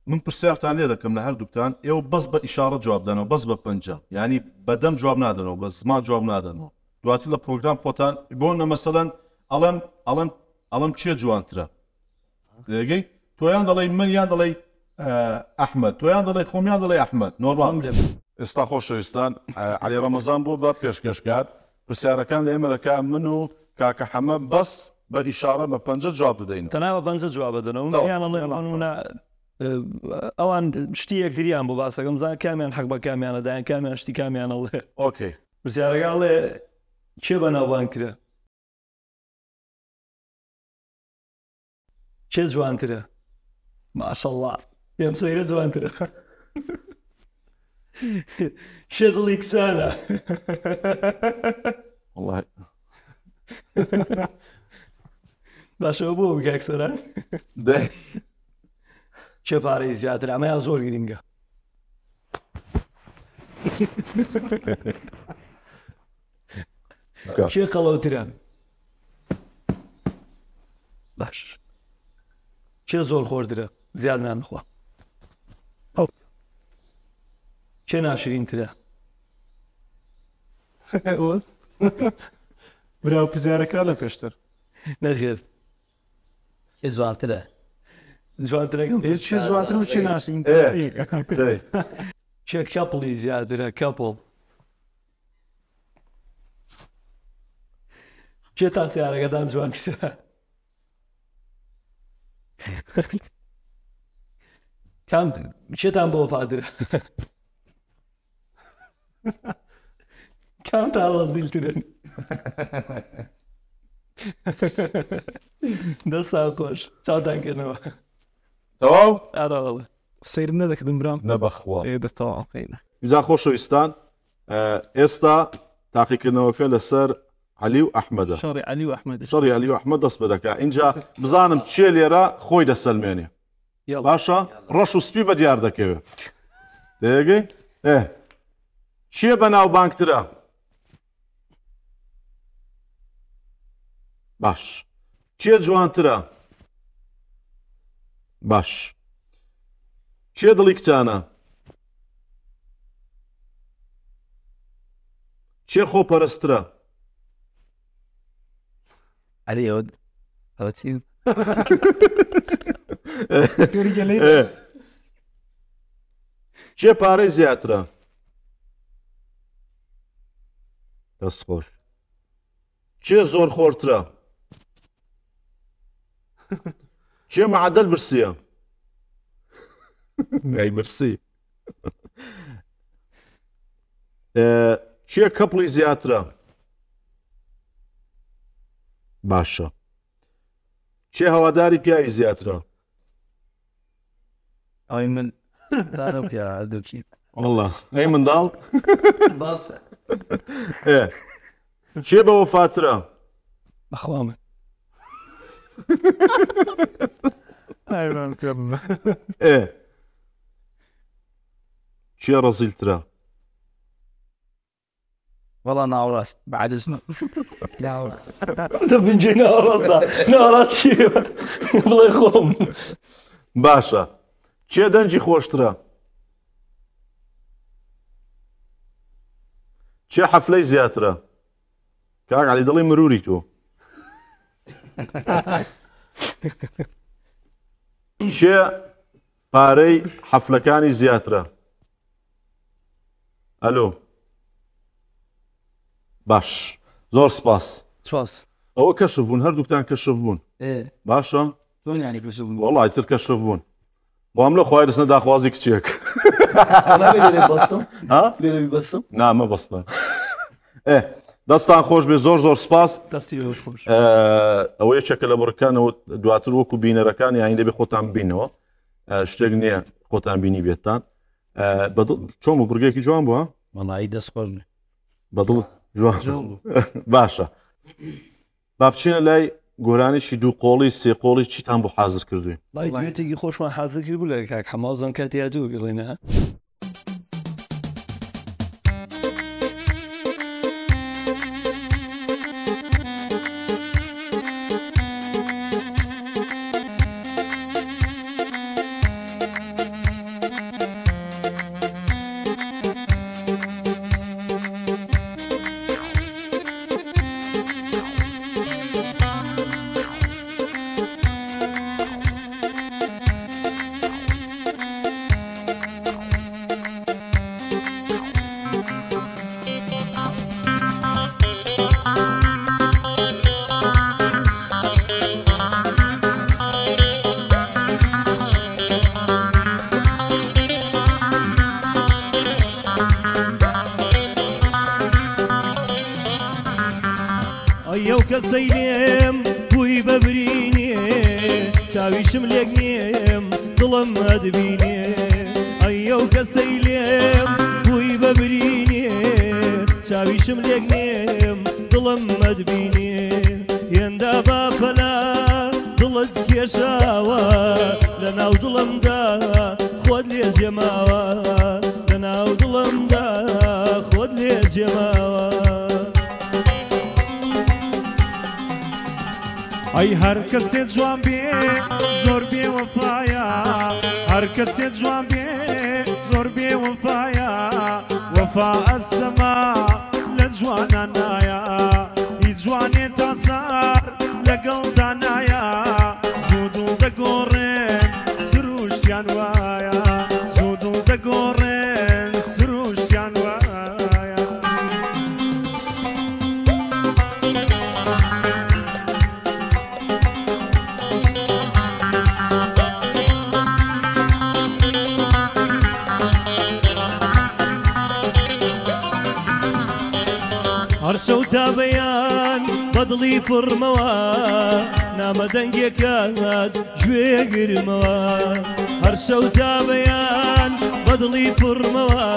من برسيارتان لێ دەکەم لە هەردووکتان ئێوە بەس بە ئیشارە جواب دەنەوە بەس بە پەنجە ینی بەدەم جواب نادەنەوە بە زمان جواب نادەنەوە دواتر لە پرۆگرام خۆتان بۆنە مەسەلەن ئەڵەم چێ جوانترە دەگەی تۆیان دەڵێ من یان دەڵێ ئەحمەد تۆیان دەڵێ خۆمیان دەڵێ ئەحمەد نۆرمال ئێستا خۆشەویستان عەلی ڕەمەزان بوو بە پێشکەشکار پرسیارەکان لە ئێمە دەکا من و کاکە حەمەد بەس بە ئیشارە بە پەنجە جواب دەدەین تەناوە پەنجە جواب دەدەنەوە یان ئەڵێ ئەوان شتی یەکتریان بۆ باسەکەم زان کامیان حەق بە کامیانە دایان کامیان شتی کامیانە ئەڵێ ئۆکەی پرسیارەکەڵێ چێ بەناوبانگترە چێ جوانترە ماشەڵڵا پێم سەیرە جوانترە شێ دڵی کسانە والله باشەوە بۆ بکاکسەران چه پارەی زیاتر ئەمەیان زۆر گرینگە چێ قەڵەوترە باش چێ زۆر خۆردرە زیاد نانخوا چێ ناشرینترە براو پرسیارەکە لە پێشتر نەخێر چه جوانترە جوانترەکەم چی زواتر و چی ناسین چێ کەپڵی زیاترە کەپڵ چێ تاسیارەکەتان جوانترە کام چێتان بۆ فادرە کامتان ڕەزیلترن دەستا خۆش چاوتانکردنەوە تەواو ئارەوەڵە سیر نەدەکردم برام نەبەخوا دەتەواقینە ویزا خۆشەویستان ئێستا تاقیکردنەوەکە لەسەر عەلی و ئەحمەدە شەڕی عەلی و ئەحمەد شەڕی عەلی و ئەحمەد دەست بەدەکا اینجا بزانم چێ لێرە خۆی دەسەلمێنێ باشە ڕەش و سپی بە دیار دەکەوێت دەیەگەی چیە بەناوبانگترە باش چیە جوانترە باش چیە دڵی کچانە چیە خۆپەرسترە عليود أوتيو چیە پارەی زیاترە دەست خۆش چیە زۆر خۆرترە چیە مەعەدەل برسیە ئەی برسی چیە کەپڵی زیاترە باشە چێ هەواداری پیاوی زیاترە أي من ثانو يا دوكي والله ئەی منداڵ باصة چێ بە وەفاترە بەخوامە چیە ڕەزیلترە والله ناوراس بعد اسمه ناوراس دەبنجێ ناڕاستە ناڕاست چیە بڵێ خۆم باشە چێ دەنجی خۆشترە چێ حەفلەی زیاترە کاک عەلی دڵی مروری تۆ چێ پارەی حەفلەکانی زیاترە ئەلۆ باش زۆر سپاس چاس ئەوە کەشف بوون هەردووکتان کەشف بوون ايه باشە شلون يعني كل شيء وڵای تر کەشف بوون بۆم لە خوای دەستنە داخوازی کچێک نامە بەستە دەستان خۆش بێ زۆر زۆر سپاس دەستی ئەوش خۆش ئەوە یەکێکە لە بڕەکانەوە دواتر وەکو بینەرەکانی ئاین دەبێ خۆتان بینەوە شتێک نییە خۆتان بینی بێتان چۆن و بڕگەیەکی جوان بووە والله دەست خۆش بەدڵ جوان باشە با بچینە لای گۆرانێکی دوو قۆڵی سێ قۆڵی چیتان بۆ حازر کردوین لای دوێتێکی خۆشمان حازر کرد بوو لە کاک حەمازان کاتیا دوو گەڵێنە ئەو کەسەی لێم بووی بەبرینێ چاویشم لێک نێم دڵم ئەدبینێ ئەو کەسەی لێم بووی بەبرینێ چاویشم لێک نێم دڵم ئەدبینێ هێندا باپەلا دڵت کێشاوە لە ناو دڵمدا خۆت لێ جێماوە لە ناو دڵمدا خۆت لێ جێماوە ئەی هەر کەسێ جوان بێ زۆر بێ وەفایە هەر کەسێ جوان بێ زۆر بێ وەفایە وەفا ئەسەما لە جوانان نایە هیچ جوانێ تا سار لەگەڵدا نایە زوو دڵ دەگۆڕێن سروشتیان وایە زوو دڵ دەگۆڕێن سروشتیان وایە هەر شەو تا بەیان بەدڵی پڕمەوە نامە دەنگێکات گوێگرمەوە هەر شەو تا بەیان بەدڵی پڕمەوە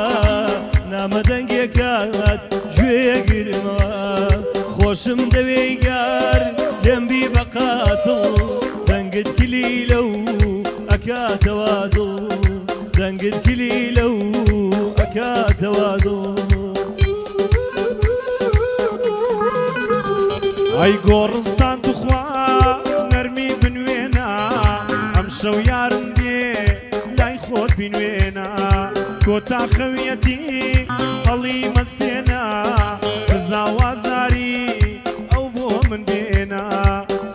نامە دەنگێکات گوێگرمەوە خۆشم دەوێ گار لێمبی بەقاتڵ دەنگت کلی لەو ئەکاتەوە دڵ دەنگت کلی لەو ئەکاتەوە دڵ ئەی گۆڕستان توخوا نەرمی بنوێنە ئەم شەو یارم دێ لای خۆت بینوێنە کۆتا خەویەتی هەڵی مەستێنە سزا وازاری ئەو بۆ من بێنە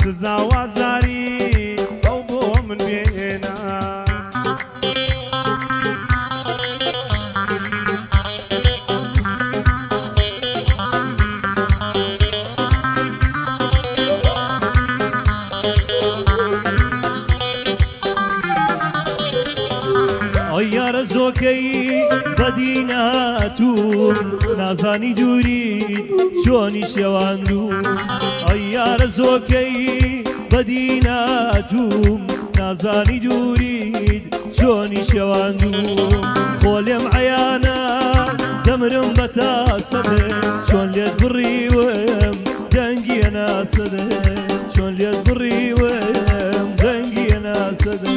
سزا وازاری ئەو بۆ من بێنە یارە زۆکەی بەدی ناتوم نازانی دووریت چۆنی شێواندوم ئەی یارە زۆکەی بەدی ناتوم نازانی دووریت چۆنی شێواندوم خۆ لێم عەیانە دەمرم بە تاسەدە چۆن لێت بڕیوم دەنگیە ناسەدە چۆن لێت بڕیوم دەنگیە ناسەدە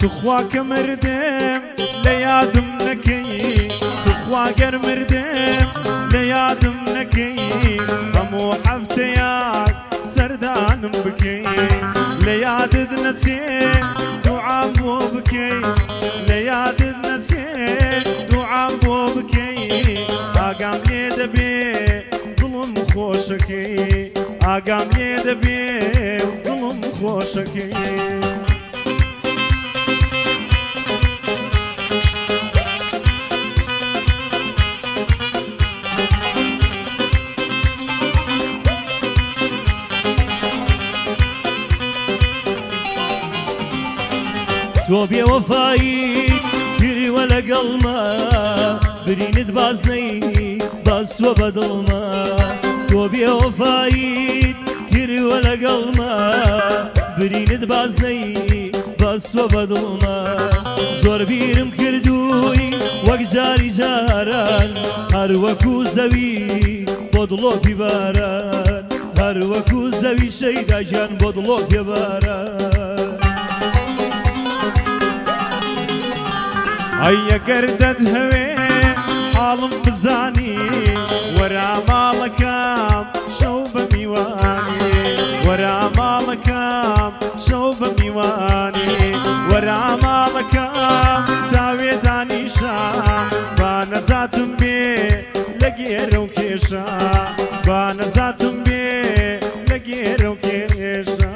تخوا كمردم ليادم نكي تخوا قر مردم ليادم نكي همو حفتياك سردان بكي ليادد نسيم دعاء بو بكي ليادد نسيم دعاء بو بكي اقام ليدبي ظلم خوشكي اقام ليدبي ظلم خوشكي تۆ بێوەفایی پیری وەلە گەڵمە برینت باز نەی باز تۆ بەدڵمە تۆ بێوەفایی پیری وەلە گەڵمە برینت باز نەی باز تۆ بەدڵمە زۆر بیرم کردووی وەک جاری جاران هەر وەکو زەوی بۆ دڵۆپی باران هەر وەکو زەوی شەیداگیان بۆ دڵۆپی باران هيا قردت هوي حالم بزاني ورا مالكام شوب ميواني ورا مالكام شوب ميواني ورا مالكام تاوي دانيشا بانا زاتم بي لقيرو كيشا بانا زاتم بي لقيرو كيشا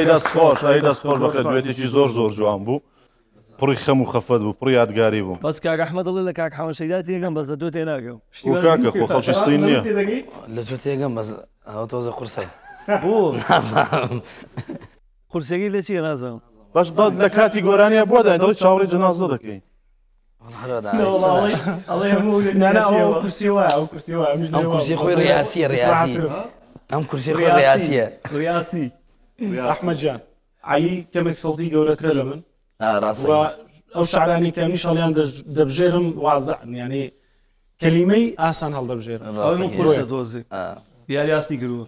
ئەی دەست خۆش ئەی دەست خۆش بەخێر دوێتێکی زۆر زۆر جوان بوو پڕی خەم و خەفەت بوو پڕی یادگاری بوو بەس کاک ئەحمەد دڵێ لە کاک حەوەن شەیدا تێگەم بەس لە دۆ تێناگەم و کاکە خۆ خەڵکی سین نییە لە تۆ تێگەم بەس ئەو تۆزە قورسە بۆ نازانم قورسێکی لە چیە نازانم باش بەد لە کاتی گۆرانیە بۆ دای دڵی چاوەڕێی جەنازە دەکەین ئەم کورسی خۆی ڕیاسیە ڕیاسی ئەم کورسی خۆی ڕیاسیە ڕاستی ئەحمەد جان علی کەمێک سەڵتی گەورەترە لە من ڕاستە ئەو شعرانی کەمی شەڵیان دەبژێرم وازعن یعنی کەلیمەی ئاسان هەڵدەبژێرم قورسە دۆزی یاری ئاستی کردووە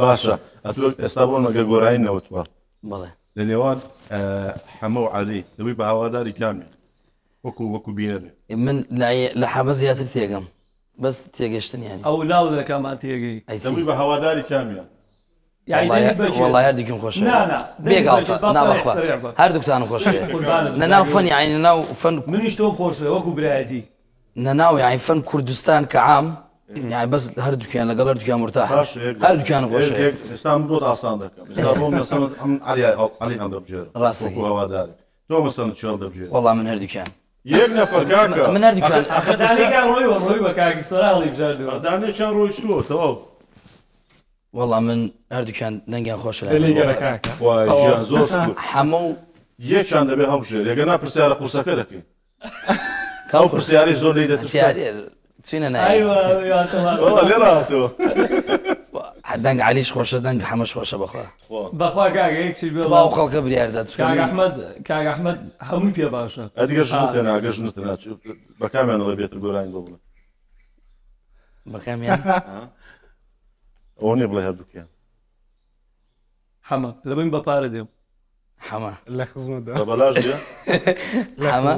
باشە ئەتوە ئێستا بۆ مەگە گۆرانی نەوتوە بەڵێ لە نێوان حەمە و عەلی دەبی بە هاواداری کامی وەکو بینە بێ من لە حەمە زیاتر تێگەم بەس تێگەشتن یانی ئەو لاو دەکەمان تێگەی دەبی بە هاواداری کامیە وڵای هەردووکم خۆشە بێگاڵتە ناوەخوا هەردووکتانم خۆشێ نەناو فەن یعنی ناو فەن منیش تۆم خۆشە وەکو برایەتی نەناو یعنی فەن کوردستان کە عام یعنی بەس هەردووکیان لەگەڵ هەردووکیان مرتاح هەردووکیان خۆشە ئێستا بۆ ئاسان دەکەم ئێستا بۆ مەسەڵەن ئەم عەلی ئەم دەبژێرە ڕاستە وەکو هاواداری تۆ مەسەڵەن چۆن دەبژێرە وەڵام من هەردووکیان یەک نەفەر کاکە من هەردووکیان دانێکان ڕۆی بە کاکی سۆراڵی بژاردووە دانێکیان ڕۆیشتووە تەواو وەڵام من هەردووکیان دەنگیان خۆشە وای زۆر هەموو یەکیان دەبێ هەڵبژێر لەگەنا پرسیارە قورسەکە دەکەین ئەو پرسیاری زۆر لی دەترسێ چینە نایە لێ ڕاتەوە دەنگ عەلیش خۆشە دەنگ حەمەش خۆشە بەخوا بەخوا کاکە یەکچی بێ باو خەڵکە بریاردات کاک ئەحمەد هەمووی پێ باشە ئەدیگە ژنتە ناگە ژنتە ناچ بە کامیانەوە بێتر گۆرانی بۆ بڵێ بەکامیان ئەوە نیە بڵێ هەردووکیان حەمە لە بین بەپارە دێم حەمە لە خزمەتدا بە بەلاش دێ حەمە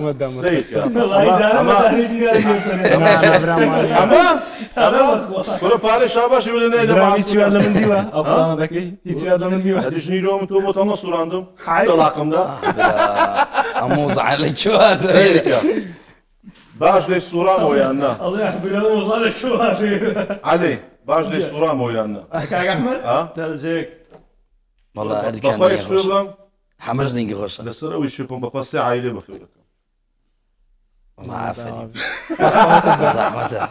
کورە پارەی شاباشی بە لە هیچیوان لە من دیوە ئەو قسانە دەکەی هیچیوان لە من دیوە هەدیشنی ڕۆم تۆ بۆ تەمە سوڕاندم دەڵاقمدا ئەموو زعلەی چوازە باش لێ سوڕامەوە یان نا عەلی باش لێ سوڕامەوە یان نا کاک ئەحمەد دەرجەیەک وەڵا بەخۆی شوێ بڵم حماش دينجي خوش لسر أول شيء كم بقصي عائلة بخيرك ما عارفني زحمته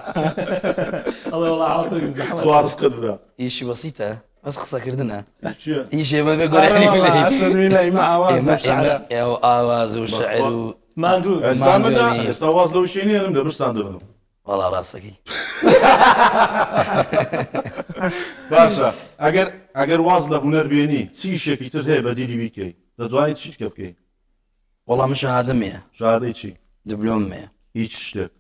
الله والله عاطيك زحمة خوارس قدرة إشي بسيطة بس خصها كردنا شو إشي ما بيقول يعني عشان ميلاي مع آواز والشعر آواز والشعر ما ندور استعملنا استواز لو شيني أنا مدبر استعمله والله راسك باشا اگر واز لە هونەر بێنی چی شێکی تر هەیە بە دیری بیکەی دەتوانیت چیت کە بکەی والله مش شهادة 100 شادەی چی دبلوم 100 هیچ شتێک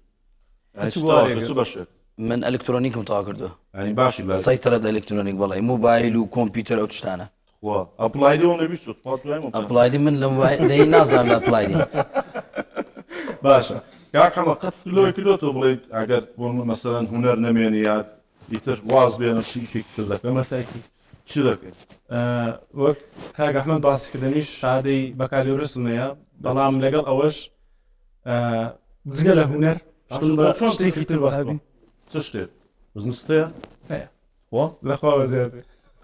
وارێک. بەشێک من الكترونيك متواكردو ینی باشی لە سيطرة الكترونيك والله موبايل وكمبيوتر او تشتانا خوا ئەپلایدی ئەو نەبی چۆت ابلايدي من لما دي نازل ابلايدي باشە کاک هەمە قەت لەوەی کردۆتەوە بڵێیت ئەگەر بۆ مەسەلەن هونەر نەمێنی یاد ئیتر واز بێنە چی شێکی تر دەکەم مەسایکی چی دەکەیت وەک کاک ئەحمەد باسی کردنیش شادەی بەکالۆرسمەیە بەڵام لەگەڵ ئەوەش جگە لە هونەر شتێکی تر بەستەوە چ شتێک بزنستەیە هەیە وا لەخواوە زێر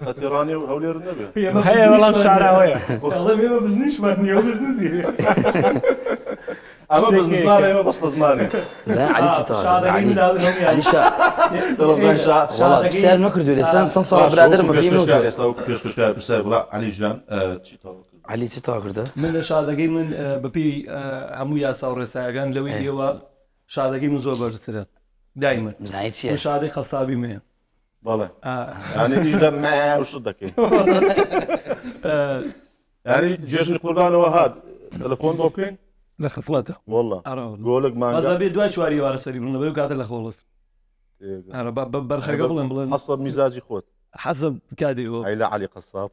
خەتیڕانی و هەولێر نەبێ هەیە بەڵام شاراوەیە الله مێمە بزنیشمان نییە بزنزی ئەمە بزنزمانە ئێمە بەستە زمانێ زين علي ستار شادەکەی علي والله بسال ما كردوا لي سان صار برادر ما بيمو پێشکەشکار پرسای بڵا علیژان چی تەواو علي ستار كرده من لە شادەکەی من بەپی هەموو یاسا و ڕێسایەکان لەوەی ئێوە شادەکەی من زۆر بەرزترە دایمەن زين من شادەی خەسابی مەیە بەڵێ ینی دیژدە مەشت دەکەین ینی جێژنی قوربانەوە هات تەلەفۆن بۆ بکەین لە خەفڵەتە وەڵڵا گۆلک مانگا ئەزا بێ دوای چواری وارە سەری بڵن بەرەو کاتە لە خۆڵست بەرخەکە بڵێن حەسب میزاجی خۆت حەزم کاتێەوە ئەی لە علی قەساب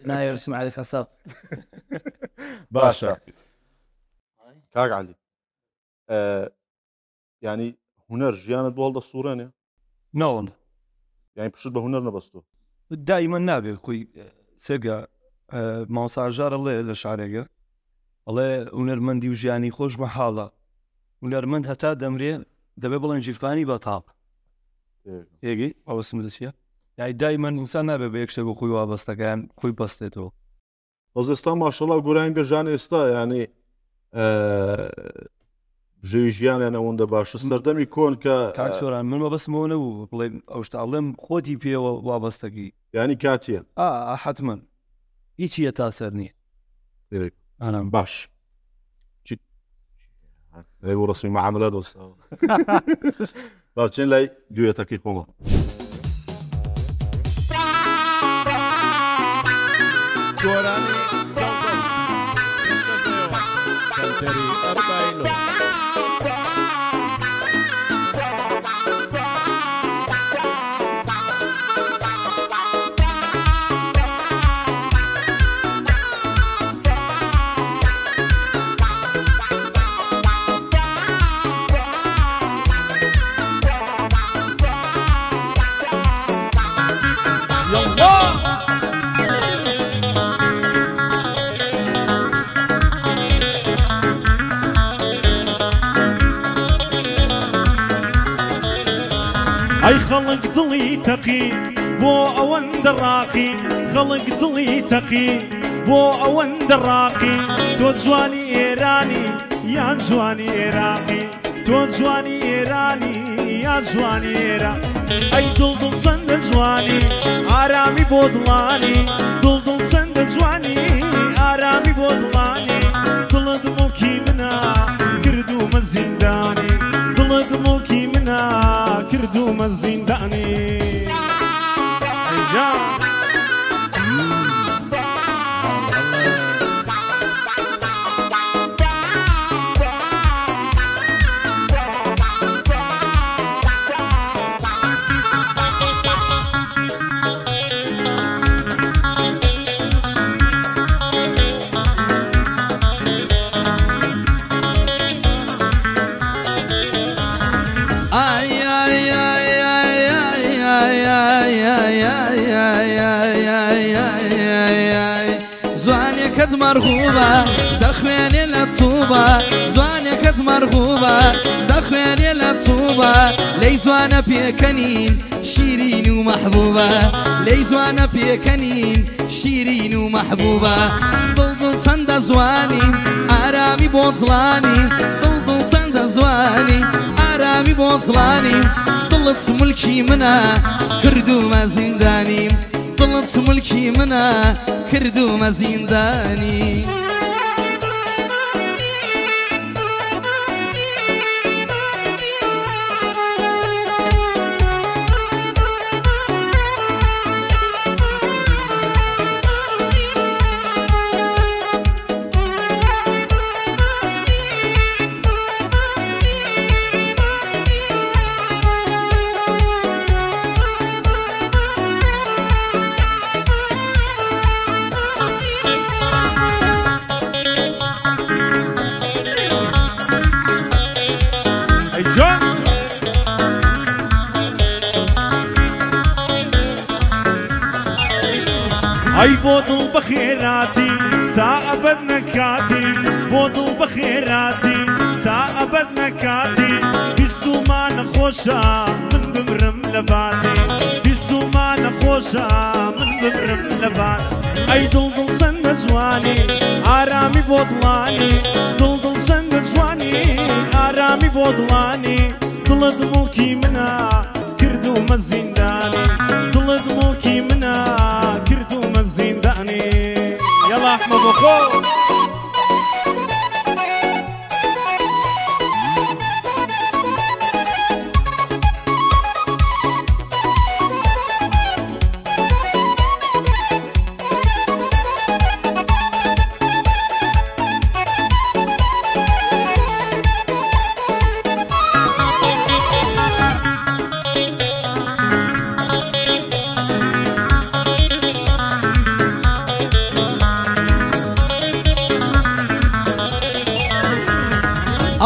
ناير علي خصاب باشە کاک علی ینی هونەر ژیانت بۆ هەڵدە سوورەنێ ناوەن یانی پشت بە هونەر نەبەستۆ دایمە نابێ خۆی سێگە ماساژارە لێ لە شارێگە ئەڵێ هونەرمەندی و ژیانی خۆش مەحاڵە هونەرمەند هەتا دەمرێ دەبێ بڵێن ژیرفانی بە تاپ هێگی ئەوەسم دەچیە یای دایمەن ئینسان نابێ بە یەکشتێک بۆ خۆی وابەستەکەیان خۆی بەستێتەوە بەس ئێستا ماشەڵا گۆرانی بێژان ئێستا ینی ژێوی ژیانیان ئەوەندە باشە سەردەمی کۆن کە کاکسۆران من بەبەستمەوە نەبوو بڵێن ئەو شتاڵێم خۆتی پێوە وابەستەکی ینی کاتیە حتمما هیچی هێتا سەر نییە ئەنام باش بۆ ڕسمی معاملات وەستاوە باچێن لای دوێتەکەی خۆمە گۆرانی گەڵگەڵ پێشکەشەوە سەرتەری ئەربایلۆ ئەی خەڵک دڵی تەقی بۆ ئەوەندە ڕاقی خەڵک دڵی تەقی بۆ ئەوەندە ڕاقی تۆ جوانی ئێرانی یان جوانی عێراقی تۆ جوانی ئێرانی یان جوانی عێراق ئەی دڵ چەندە جوانی ئارامی بۆ دڵانی دڵ چەندە جوانی ئارامی بۆ دڵانی دڵت مڵکی منە کردومە زیندانی دڵت مڵکی منە کردومە زیندانی زوانێکت مەرغوبە دەخوێنێ لە تووبە زوانێکت مەرغوبە دەخوێنێ لە تووبە لەی جوانە پێکەنین شیرین و مەحبوبە لەی جوانە پێکەنین شیرین و محبوبە دڵ چەندە زوانی ئارامی بۆ جڵانی دڵ چەندە زوانی ئارامی بۆ جڵانی دڵت مولکی منە کردومە زیندانی دڵت مولکی منە کردومە زیندانی ئەی بۆ دڵ بەخێراتی تا ئەبەد نەکاتی بۆ دڵ بەخێراتی تا ئەبەد نەکاتی بیستومانە خۆشە من بمرم لە باتی بیستومانە خۆشە من بمرم لە بات ئەی دڵ سەندە جوانی ئارامی بۆ دڵانی دڵ سەندە جوانی ئارامی بۆ دڵانی دڵت موڵکی منە کردومە زیندانی دڵت موڵکی منە کردومە زیندانی یەڵا ئەحمە بۆ خۆ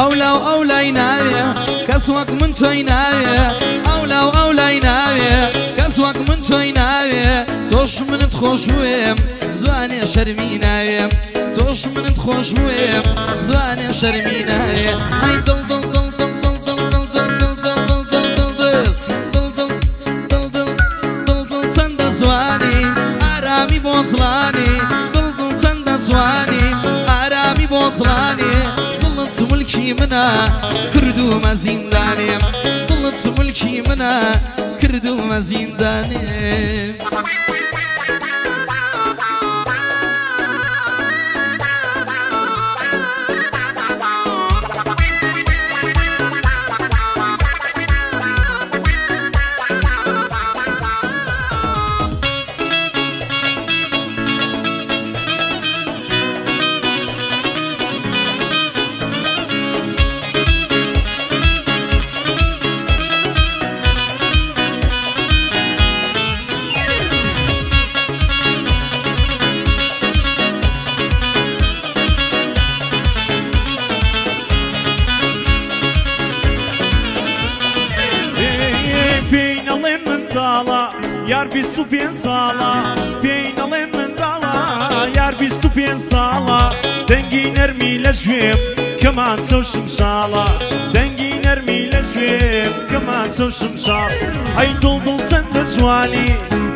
ئەولاو ئەولای ناوێ کەس وەک من تۆی ناوێ ئەولاو ئەولای ناوێ کەس وەک من تۆی ناوێ تۆش منت خۆش بوێم زوانێ شەرمی ناوێم تۆش منت خۆش بوێم زوانێ شەرمی ناوێ ئەی دڵ دڵ دڵ دڵ چەندە جوانی ئارامی بۆ جڵانی دڵ چەندە جوانی ئارامی بۆ جڵانی ملکی منە کردومە زیندانێ دڵت ملکی منە کردومە زیندانێ یار 25 ساڵە پێی دەڵێن منداڵە یار 25 ساڵە دەنگی نەرمی لە ژوێم کەمان سەوشم شاڵە دەنگی نەرمی لە ژوێم کەمان سەوشم شاڵ ئەی دڵ سەندە جوانی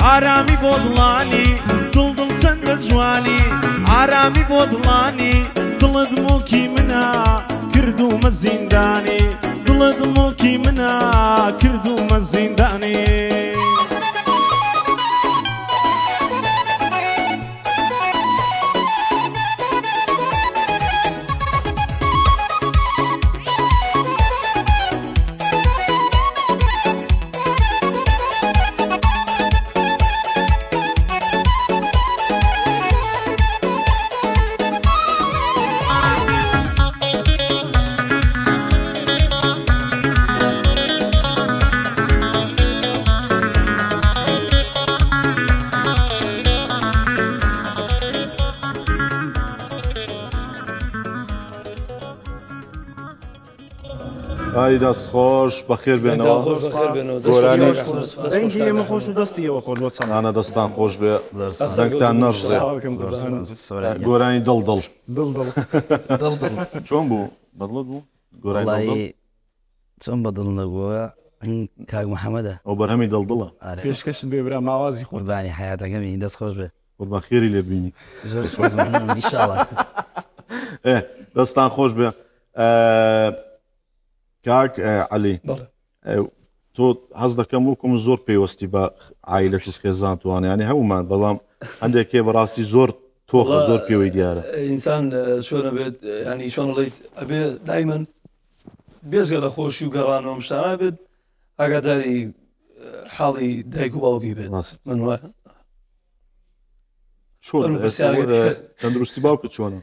ئارامی بۆ دڵانی دڵ سەندە جوانی ئارامی بۆ دڵانی دڵت موڵکی منە کردومە زیندانی دڵت موڵکی منە کردومە زیندانی ئای دەستخۆش بەخێر بێنەوە گۆرانی دەنگی ئێمە خۆش و دەستیەوە خۆش بۆ چەندانە دەستان خۆش بێ دەنگتان نەڕزێ گۆرانی دڵ چۆن بوو بەدڵت بوو گۆرانی چۆن بەدڵ نەبووە کاک محەممەدە ئەو بەرهەمی دڵدڵە پێشکەشت بێ برا ماوازی خۆردانی حیاتەکەمی دەست خۆش بێ قوربان خێری لێ بینی زۆر سپاس ئینشاڵڵا. دەستان خۆش بێ. کاک عەلی تۆ هەز دەکەم وەکوم زۆر پێوەستی بە عایلەشت خێزان توانێ ینی هەمومان بەڵام هەندێکێ بەڕاستی زۆر تۆخە زۆر پێوەی دیارە ئینسان چۆنە بێت ینی چۆن بڵیت ئەبێ دایمەن بێزگە لە خۆشی و گەڕانەوە شتانە بێت ئاگاداری حاڵی دایک و باوکی بێت من وایە. چۆن تەندروستی باوکت چۆنە؟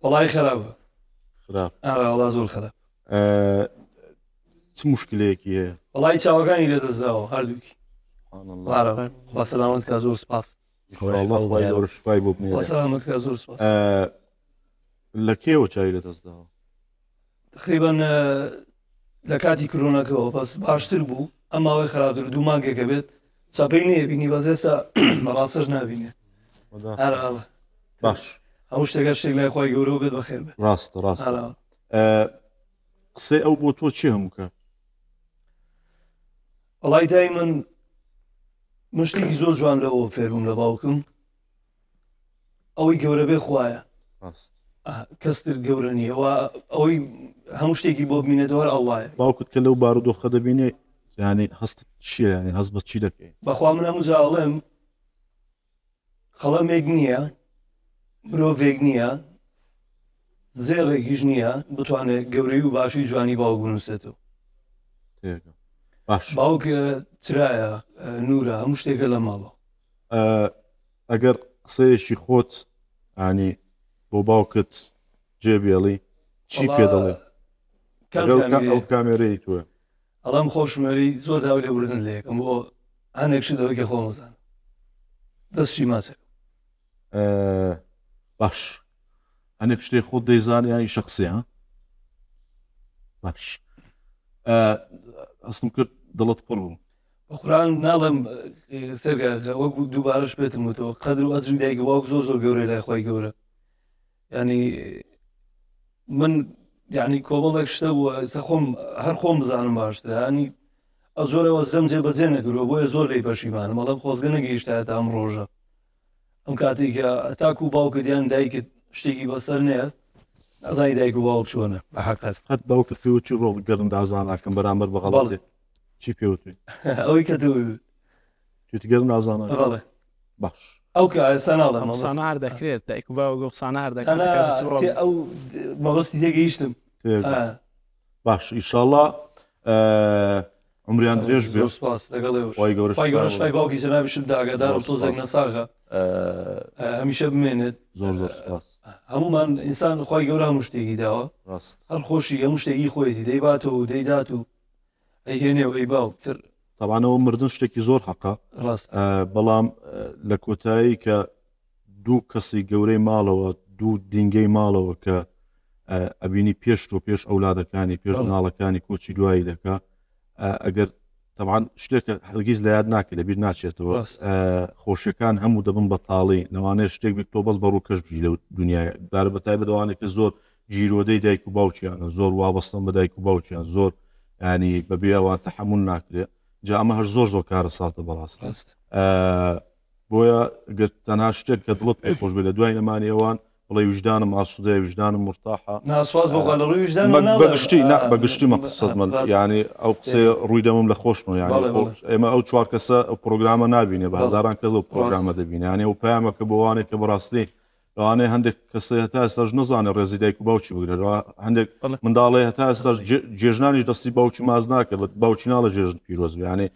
وەڵای خراپە خراپ وەڵا زۆر خراپ. چ مشکلەیەکی هەیە؟ وەڵای چاوەکانی لێ دەستداوە هەردووکی. خوا سەلامەت کە زۆر سپاس. زۆر شفای بۆ بنێرێ. سەلامەت کە زۆر سپاس. لە کێوە چاوی لێ دەستداوە؟ تقریبا لە کاتی کۆرۆناکەەوە بەس باشتر بوو ئەم ماوەی خراپتر دوو مانگێکە بێت چاپەی نییە بینی بەس ئێستا بەڕاستەش نابینێ. باش هەموو شتێکە شتێک لای خۆی گەورەوە بێت بەخێر بێت. ڕاستە ڕاستە. قسەی ئەو بۆ تۆ چی هەموو کات؟ وەڵای دای من شتێکی زۆر جوان لەوە فێربووم لە باوکم ئەوەی گەورە بێ خوایە کەستر گەورە نییە ئەوەی هەموو شتێکی بۆ ببینێتەوە ئەڵڵایە. باوکت کە لەو بارودۆخە دەبینێ ینی هەست چییە ینی هەست بە چی دەکەی؟ بەخوا من هەموو جاڵێم خەڵەمێک نییە مرۆڤێک نییە زێڕێکیش نییە بتوانێت گەورەی و باشی جوانی باوک بنووسێتەوە. باش باوک چرایە نورە هەموو شتێکە لە ماڵەوە. ئەگەر قسەیەکی خۆت ینی بۆ باوکت جێبێڵی چی پێ دەڵێ؟ ئەو کامێرەی توە ئەڵام خۆشمێری زۆر داوای لێبوردن لە یەکەم بۆ هەندێکشی دەوەکە خۆمەزان دەستشی ماچێک. باش هەندێک شتێک خۆت دەیزانانی یانی شخصی ها باش ئەستم کرد دڵت پڕ بوو بەخوران ناڵم سەرگە وەکو دووبارەش پێتم وتەوە قەدر و ئەجری دایکە باوک زۆر زۆر گەورەی لای خۆی گەورە ینی من یعنی کۆمەڵێک شتە بووە خۆم هەر خۆم بزانم باشتر ینی ئەو زۆرەوە زەم جێبەجێ نەکردووە بۆیە زۆر لی پەشیمانم مەڵام خۆزگە نەگەیشتە تا ئەم ڕۆژە ئەم کاتێککە تاکو و باوکت یان دایکت شتێکی بەسەر نێت ئەزای دایک و باوک چۆنە بە حەقەت قەت باوکت پێوتی ڕۆڵ گەرم دازاناکەم بەرامبەر بە غەڵەڵێ چی پێوتوی ئەوەی کە توت گەرم نازانە باش ئەو کە ئێساناڵە قسانە هەر دەکرێت دایک و باوک قسانە هەر دەکرێت ئەو مەبەستی تێگەیشتم. باش ئیشاڵڵا عمریان درێژ بێ سپاس لەگەڵی باوکی جەنابیشم داگادارم تۆزێک نەساغە هەمیشە بمێنێت زۆر زۆر سپاس. هەمومان ئینسان خۆی گەورە هەموو شتێکی داوە هەر خۆشی هەموو شتێکی خۆیەتی دەیباتەوە و دەیدات و ئەیهێنێ و ئەی باوتر تەوانەوە مردن شتێکی زۆر حەقا بەڵام لە کۆتایی کە دوو کەسی گەورەی ماڵەوە دوو دینگەی ماڵەوە کە ئەبینی پێش تۆ پێش ئەولادەکانی پێش ناڵەکانی کۆچی دوایی دەکا ئەگەر طبعاً شتێکە هەرگیز لە یاد ناکە لەبیر ناچێتەوە خۆشیەکان هەموو دەبن بە تاڵی نەوانەیە شتێک بێت تۆ بەس بەڕوو کەش بژی لە دنیای دارە بە تایبەت ئەوانێک کە زۆر جیرۆدەی دایک و باوکیانە زۆر وابەستن بە دایک و باوکیان زۆر ینی بەبێ ئەوان تەحەموول ناکرێت جا ئەمە هەر زۆر زۆر کارە ساتە بەڕاستە بۆیە گەر تەنها شتێک کە دڵت پێ خۆش بێت لە دوای نەمانی ئەوان بڵێ وجدانم ئاسوودەیە وجدانم مرتاحە بەگشتی مەقصد من ینی ئەو قسێ ڕووی دەمم لە خۆشمە ینی ئێمە ئەو چوار کەسە ئەو پرۆگرامە نابینێ بە هەزاران کەس ئەو پرۆگرامە دەبینێ ینی ئەو پەیامەکە بۆوانێک کە بەڕاستی لەوانەیە هەندێک کەسە هەتا ئێستاش نەزانێت ڕێزی دایک و باوکی بگرێت هەندێک منداڵێ هەتا ئێستا جێژنانیش دەستی باوکی ماز ناکرد باوکی ناڵە جێژن پیرۆز ینی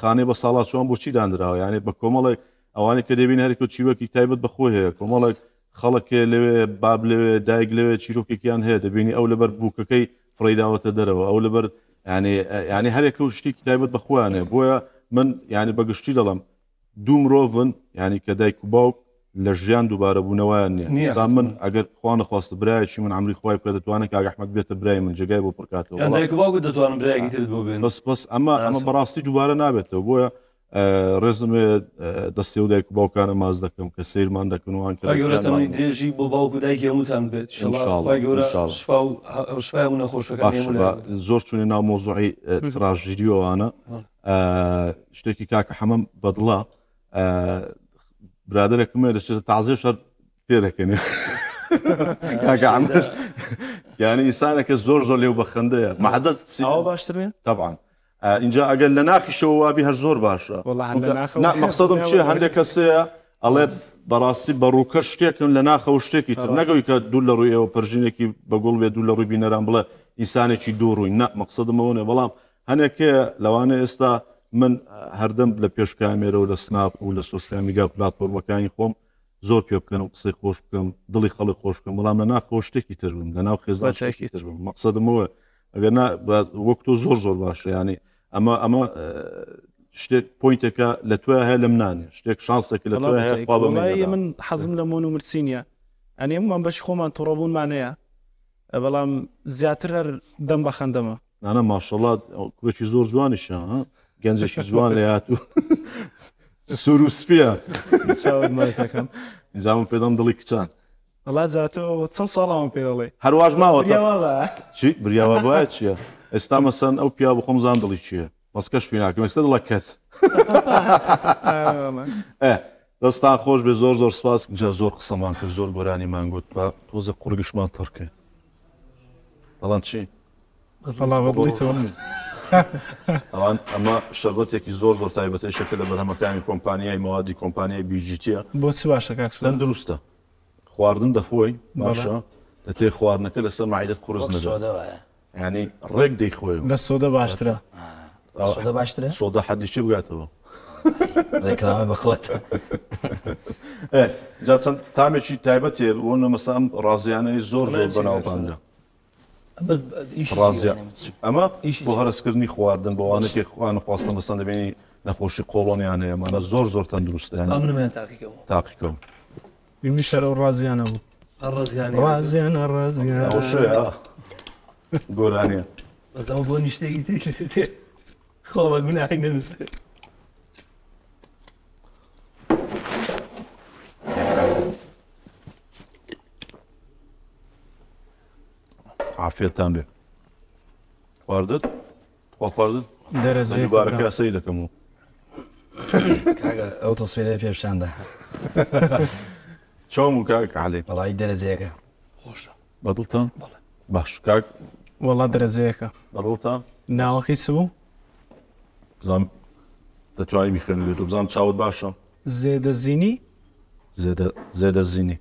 خانەی بە ساڵات چۆن بۆچی دانراوە ینی بە کۆمەڵێک ئەوانێک کە دەبین هەرێک چیرۆکی تایبەت بەخۆی هەیە کۆمەڵێک خەڵکێ لەوێ باب لەوێ دایک لەوێ چیرۆکێکیان هەیە دەبینی ئەو لەبەر بووکەکەی فڕێداوەتە دەرەوە ئەو لەبەر ینی هەرێک و شتێکی تایبەت بەخۆیانێ بۆیە من ینی بەگشتی دەڵم دوو مرۆڤن ینی کە دایک و باوک لە ژیان دووبارە بوونەوەیان نییە ئێستا من ئەگەر خوا نەخواستە برایەکی من عمری خۆی پێ دەتوانێت کاک ئەحمەد بێتە برای من جێگای بۆ پڕکاتەوە بەس ئەمە بەڕاستی دووبارە نابێتەوە بۆیە ڕێزمێ دەستی و دایک و باوکانە ماز دەکەم کە سیرمان دەکەنوان درێژی بۆ باوک و دایکی هەمووتان بێت زۆر چونی ناو مۆزوعی تراژیدیۆوانە شتێکی کاکە حەمەم بەدڵە برادرێکم دەچێت تازێ شەر پێ دەکەنێ یعنی ئینسانێکە زۆر لێو بە خەندەیە مەعدەت ئەوە باشتر بێن طبعا اینجا ئەگەر لە ناخی شەوابی هەر زۆر باشە مەقسەدم چیە هەندێک کەسەیە ئەڵێ بەڕاستی بەڕووکە شتێکن لە ناخەوە شتێکی تر نەگەوی کە دوو لە ڕووی ئەوە پەرژینێکی بەگوڵ بێ دوو لە ڕووی بینەران بڵێ ئینسانێکی دوو ڕووی نە مەقسەدمەوە نێ بەڵام هەنێکێ لەوانە ئێستا من هەردەم لە پێش کامێرە و لە سناپ و لە سۆشیال میدیا پلاتفۆرمەکانی خۆم زۆر پێ بکەن و قسەی خۆش بکەم دڵی خەڵک خۆش بکەم بەڵام لە ناخەوە شتێکی تر بم لە ناو خێزانێکی تر بم مەقسەدمەوە ئەگەر وەک تۆ زۆر باشە ینی ئەمە شتێک پوینتێکە لە توێ هەیە لەم نانێ شتێک شانسێکی لە توێ هەیە من حەزم لە مۆن و مرسینە ئەنێ من بەشی خۆمان تۆڕەبوونمانەیە بەڵام زیاتر هەر دەم بە خەندەمە نانە ماشەڵڵا کوێکی زۆر جوانیشە گەنجێکی جوان لە هات و سوور و سپیە چاوەکەم ئینجام پێدەم دڵی کچان وڵا جاتەوە چەند ساڵاوم پێ دەڵێ هەرواژ ماوە چی بریاوە باە چییە ئێستا مەسەن ئەو پیا بە خۆم زان دڵی چییە مەسکەش پێ ناکەم ئێستا دڵە کەت دەستان خۆش بێ زۆر سپاس جا زۆر قسەمان کرد زۆر گۆرانی مانگوت بە تۆزە قورگشمان تڕکە دەڵان چی ئەوان ئەمە شەربەتێکی زۆر تایبەتی شەکە لە بەرهەمەکانی کۆمپانیای مەوادی کۆمپانیای بیجیتیە بۆچی باشە کاکسن دروستە خواردن دەخۆی باشە دەتێ خواردنەکە لەسەر معیدەت قورس نەدە ینی ڕێک دەیخۆی لە سۆدە باشترە باشترە سۆدا حەدیچی بگاتەوە ڕێکلامە بەخۆت جا چەند تامێکی تایبەتێ وەنە مەسا ئەم ڕازیانەی زۆر بەناوبانگە ئەمە بۆ هەرسکردنی خواردن بۆوانە پێخواان خواستن بەسەن دەبێنی نەخۆشی کۆڵۆنیان هەیەمانە زۆر تەندروستە تاقیکەم ویمی شەر ئەو ڕازیانە بوو ڕازیانە گۆرانیە بەزەمە بۆ نیشتێکی تێ خۆڵە گوناحی نەنووسێ عافیتان بێ خواردت خواردت دەرەزەی بارەکە سەی دەکەم و ئەو تەسویرە پێشاندا چۆم و کاک عەلی بەڵای دەرەزەیەەکە خۆشە بەدڵتان باش کاک وەڵا دەرەزەیەەکە بەدڵتان ناوەکەی چ بوو بزانم دەتوانی بیخێن لێت و بزانم چاوت باشە زێدەزینی زێدەزینی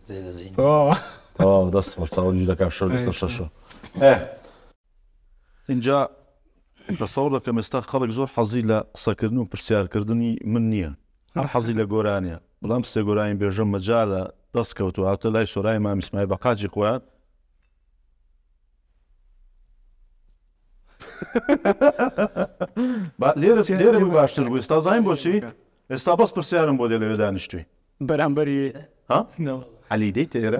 دەست چاوەجی دەکات شەشە اینجا تەسەوڕ دەکەم ئێستا خەڵک زۆر حەزی لە قسەکردن و پرسیارکردنی من نییە هەر حەزی لە گۆرانیە بەڵام سێ گۆرانی بێژەم مەجالە دەست کەوت و هاتە لای سۆرای مام ئیسماعیل بە قاچی خۆیان لێرە باشتر بوو ئێستا زین بۆچی ئێستا بەس پرسیارم بۆ دێ لەوێ دانیشتوی بەرامبەری عەلی دەی تێرە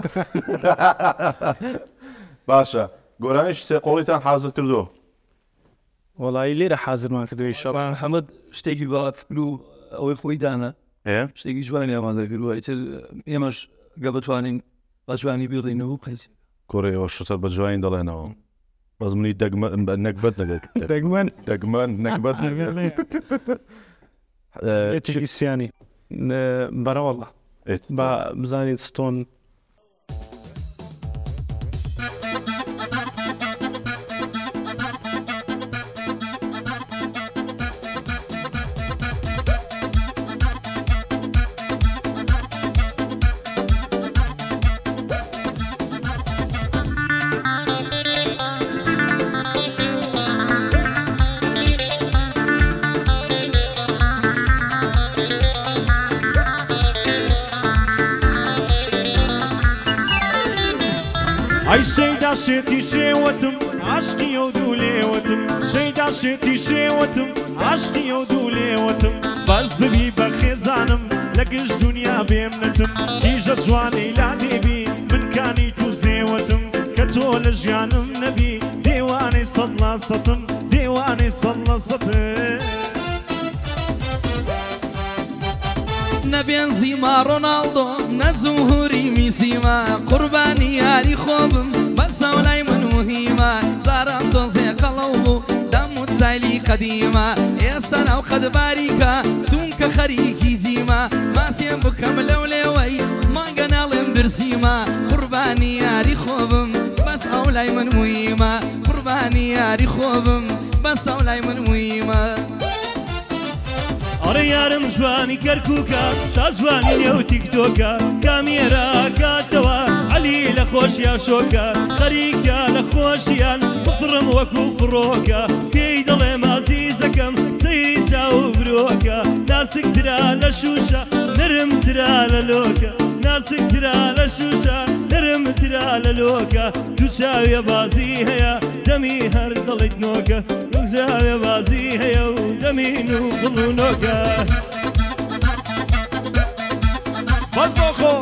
باشە گۆرانیش سێ قۆڵیتان حازر کردو وەڵایی لێرە حازرمان کردوی شەڕان حەمەد شتێکی بافکر و ئەوەی خۆی دانا شتێکی جوانی ئامادەکردووە ئێمەش گە بتوانین بە جوانی بیڕینەوە بقیت کۆڕێەوە شتەر بە جوانی دەڵێنەوە بەس منی نەکبەت دەگمەن نەکبەت ئێتێکی سیانی بەرەوەڵە بە بزانیت ستۆن ئەی شەیدا شێتی شێوەتم عاشقی ئەو دوو لێوەتم شەیدا شێتی شێوەتم عاشقی ئەو دوو لێوەتم بەس ببی بە خێزانم لە گشت دنیا بێمنەتم دیژە جوانەی لا دێبی من کانی تو زێوەتم کە تۆ لە ژیانم نەبی دێوانەی سەد لە سەتم دێوانەی سەد لە سەتم نەبێن زیما ڕۆناڵدۆ نەجوهوری میسیما قوربانی یاری خۆبم بە سەولای من وهیما زارم تۆزێ قەڵەو بوو دەم و سایلی قديمة يا سنة وقد باريكا سونك خريكي زيما ما سيم بكم لولوي ما قنال برسيما قرباني ياري خوبم بس أولاي من مهمة قرباني ياري خوبم بس أولاي من مهمة ئەڕێ یارم جوانی کەرکووکە تا جوانی نێو تیکتۆکە کامێرە کاتەوە عەلی لە خۆشیە شۆکە خەریکە لە خۆشیان بفڕم وەکو فڕۆکە پێی دەڵێ مازیزەکەم سەیری چاو برۆکە ناسکترا لە شوشە نەرمترا لە لۆکە ناسکترا لە شوشە نەرمترا لە لۆکە دوو چاوێ بازی هەیە دەمی هەر دڵیت نۆکە دوو چاوێ بازی هەیە و دەمین و گڵ و نۆکە باز بۆ خۆ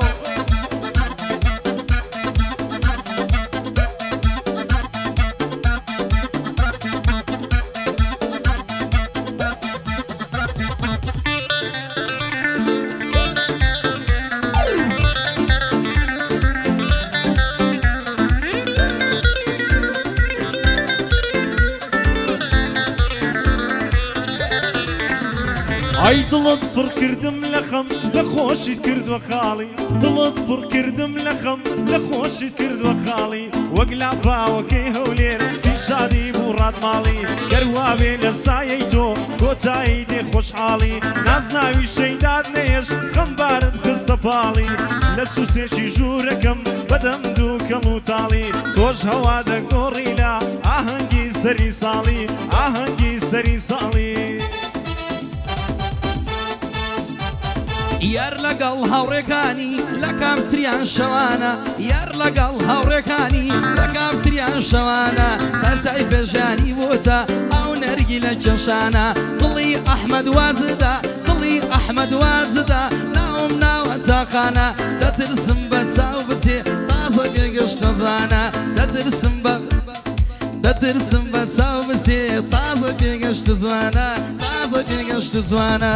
ئەی دڵت پڕ کردم لە خەم لە خۆشیت کردوە خاڵی دڵت پڕ کردم لە خەم لە خۆشیت کردوە خاڵی وەک لاپاوەکەی هەولێر چی شادی بوو ڕات ماڵی گەروابێ لە سایەی تۆ کۆتایی دێ خۆشحاڵی نازناوی شەیداد نێش خەمبارت خستە پاڵی لە سوسێکی ژوورەکەم بەدەم دوو کەڵ و تاڵی تۆش هەوا دەگۆڕی لە ئاهەنگی سەری ساڵی ئاهەنگی سەری ساڵی یار لەگەڵ هاوڕێکانی لە کامتریان شەوانە یار لەگەڵ هاوڕێکانی لە کامتریان شەوانە سەرتای بێژانی بۆتە ئەو نەرگی لە کێشانە دڵی ئەحمەد وازدا دڵی ئەحمەد وازدا ناوم ناوە تاقانە دەترسم بە چاو بچێ تازە بێگەشتە جوانە دەترسم بە چاو بچێ تازە بێگەشتە جوانە تازە بێگەشتە جوانە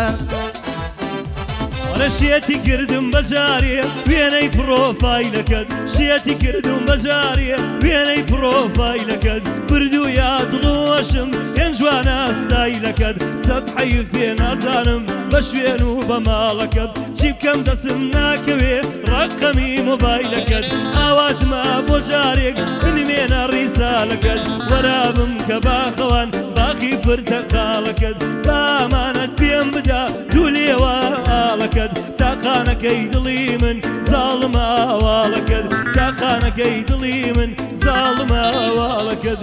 شێتی کردم بەجارێ وێنەی پرۆفایلەکەت شێتی کردم بەجارێ وێنەی پرۆفایلەکەت بردو یا دڵۆشم هێن جوانە ستایلەکەت سەد حەیف پێ نازانم بە شوێن و بە ماڵەکەت چی بکەم دەسم ناکەوێ ڕەقەمی مۆبایلەکەت ئاواتمە بۆ جارێک بنمێنە ڕیسالەکەت وەرابم کە باخەوان باخی پرتەقاڵەکەت بامانەت پێم بدا دوو لێوە ئاڵەکەت تاقانەکەی دڵی من زاڵمە ئاواڵەکەت تاقانەکەی دڵی من زاڵمە ئاواڵەکەت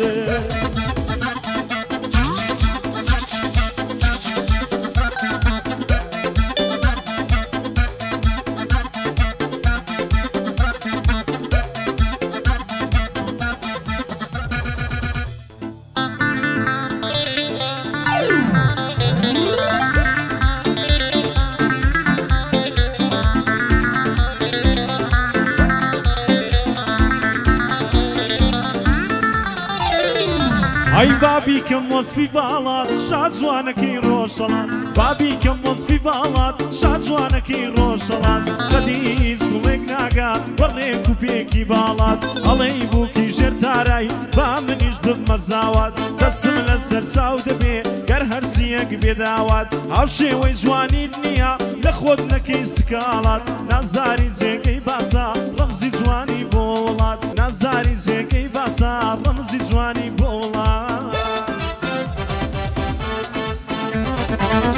ئەی بابی کەم وەسفی باڵات شاد جوانەکەی ڕۆژەڵات بابی کەم وەسفی باڵات شاد جوانەکەی ڕۆژەڵات قەدیس گوڵێک ناگا بەڕێک و پێکی باڵات ئەڵەی بووکی ژێر تارای با منیش ببمە زاوات دەستم لەسەر چاو دەبێ گەر هەرچیەک بێداوات هاو شێوەی جوانیت نییە لە خۆت نەکەی سکاڵات نازداری جێگەی باسا ڕەمزی جوانی بۆ وڵات نازداری جێگەی باسا ڕەمزی جوانی بۆ وڵات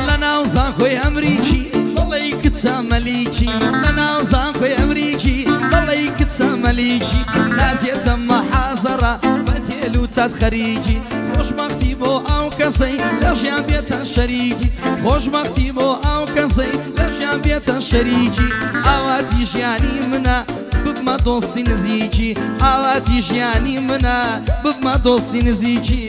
لە ناو زانکۆی ئەمریکی دڵی کچە مەلیکی لە ناو زانکۆی ئەمریکی دڵی کچە مەلیکی نازیێتە مەحازەڕە بە تێل و چات خەریکی خۆشبەختی بۆ ئەو کەسەی لە ژیان بێتە شەریکی خۆشبەختی بۆ ئەو کەسەی لە ژیان بێتە شەریکی ئاواتی ژیانی منە ببمە دۆستی نزیکی ئاواتی ژیانی منە ببمە دۆستی نزیکی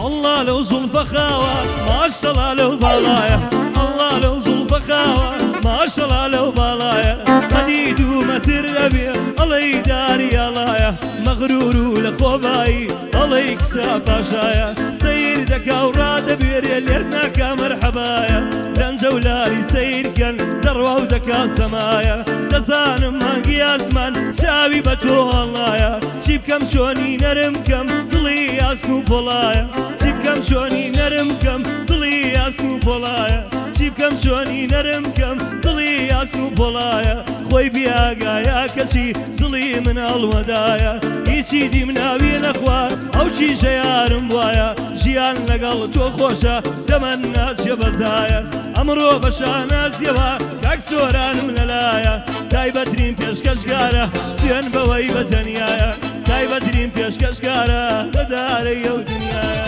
الله لو زلفة خاوات ما شاء الله لو بلايا الله لو زلفة فخاوة ما شاء الله لو بالايا قديد ومتر أبي الله يداري الله مغرور ولخوباي الله يكسب باشايا سير دكا وراد بيري ليرناك مرحبايا لنجولاري سير كان دروا ودكا سمايا دزانم مانقي اسمان شابي بتو الله يا شيب كم شوني نرم كم ضلي اسنو بولايا شيب كم شوني نرم كم ضلي اسنو بولايا شيب كم شوني نرم كم ضلي اسنو بولايا خوي بياقا يا كشي ضلي من الودايا يشي دي من ابي الاخوة او شي شيارم بوايا جيان لقل تو خوشة تمنى جبزايا امرو بشانا زيبا كاك سوران من الايا تايبترين بيش كشكارة سيان بوي بتنيايا تايبترين بيش كشكارة بداري ودنيايا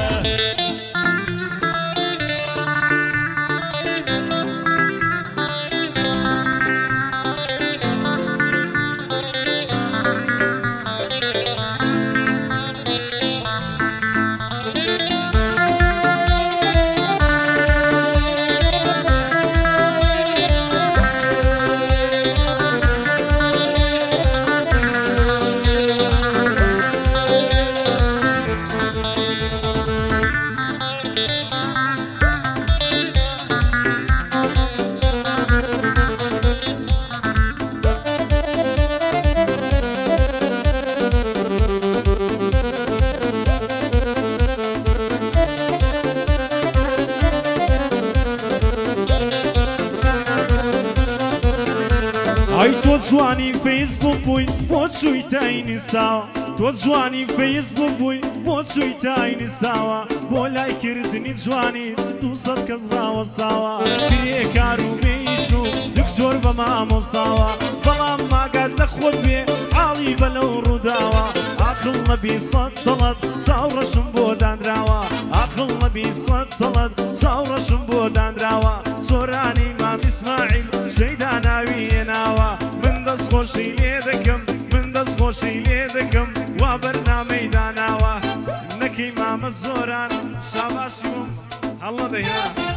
توزواني فيسبوك بوي بوسوي تايني ساوا توزواني فيسبوك بوي بوسوي تايني ساوا بولاي كردني زواني توصل كزرا وصاوا في كارو بيشو دكتور بما مصاوا بلام ما قاد لخوت بي عالي بلو رداوا عقلنا بيسطلت ثورة شنبودان دراوا عقلنا بيسطلت ثورة شنبودان دراوا سوراني مام اسماعيل شيدانا ويناوا من دس خوشي ليدكم من دس خوشي ليدكم وبرنامج داناوا نكي مام الزوران شاباشيوم الله ديها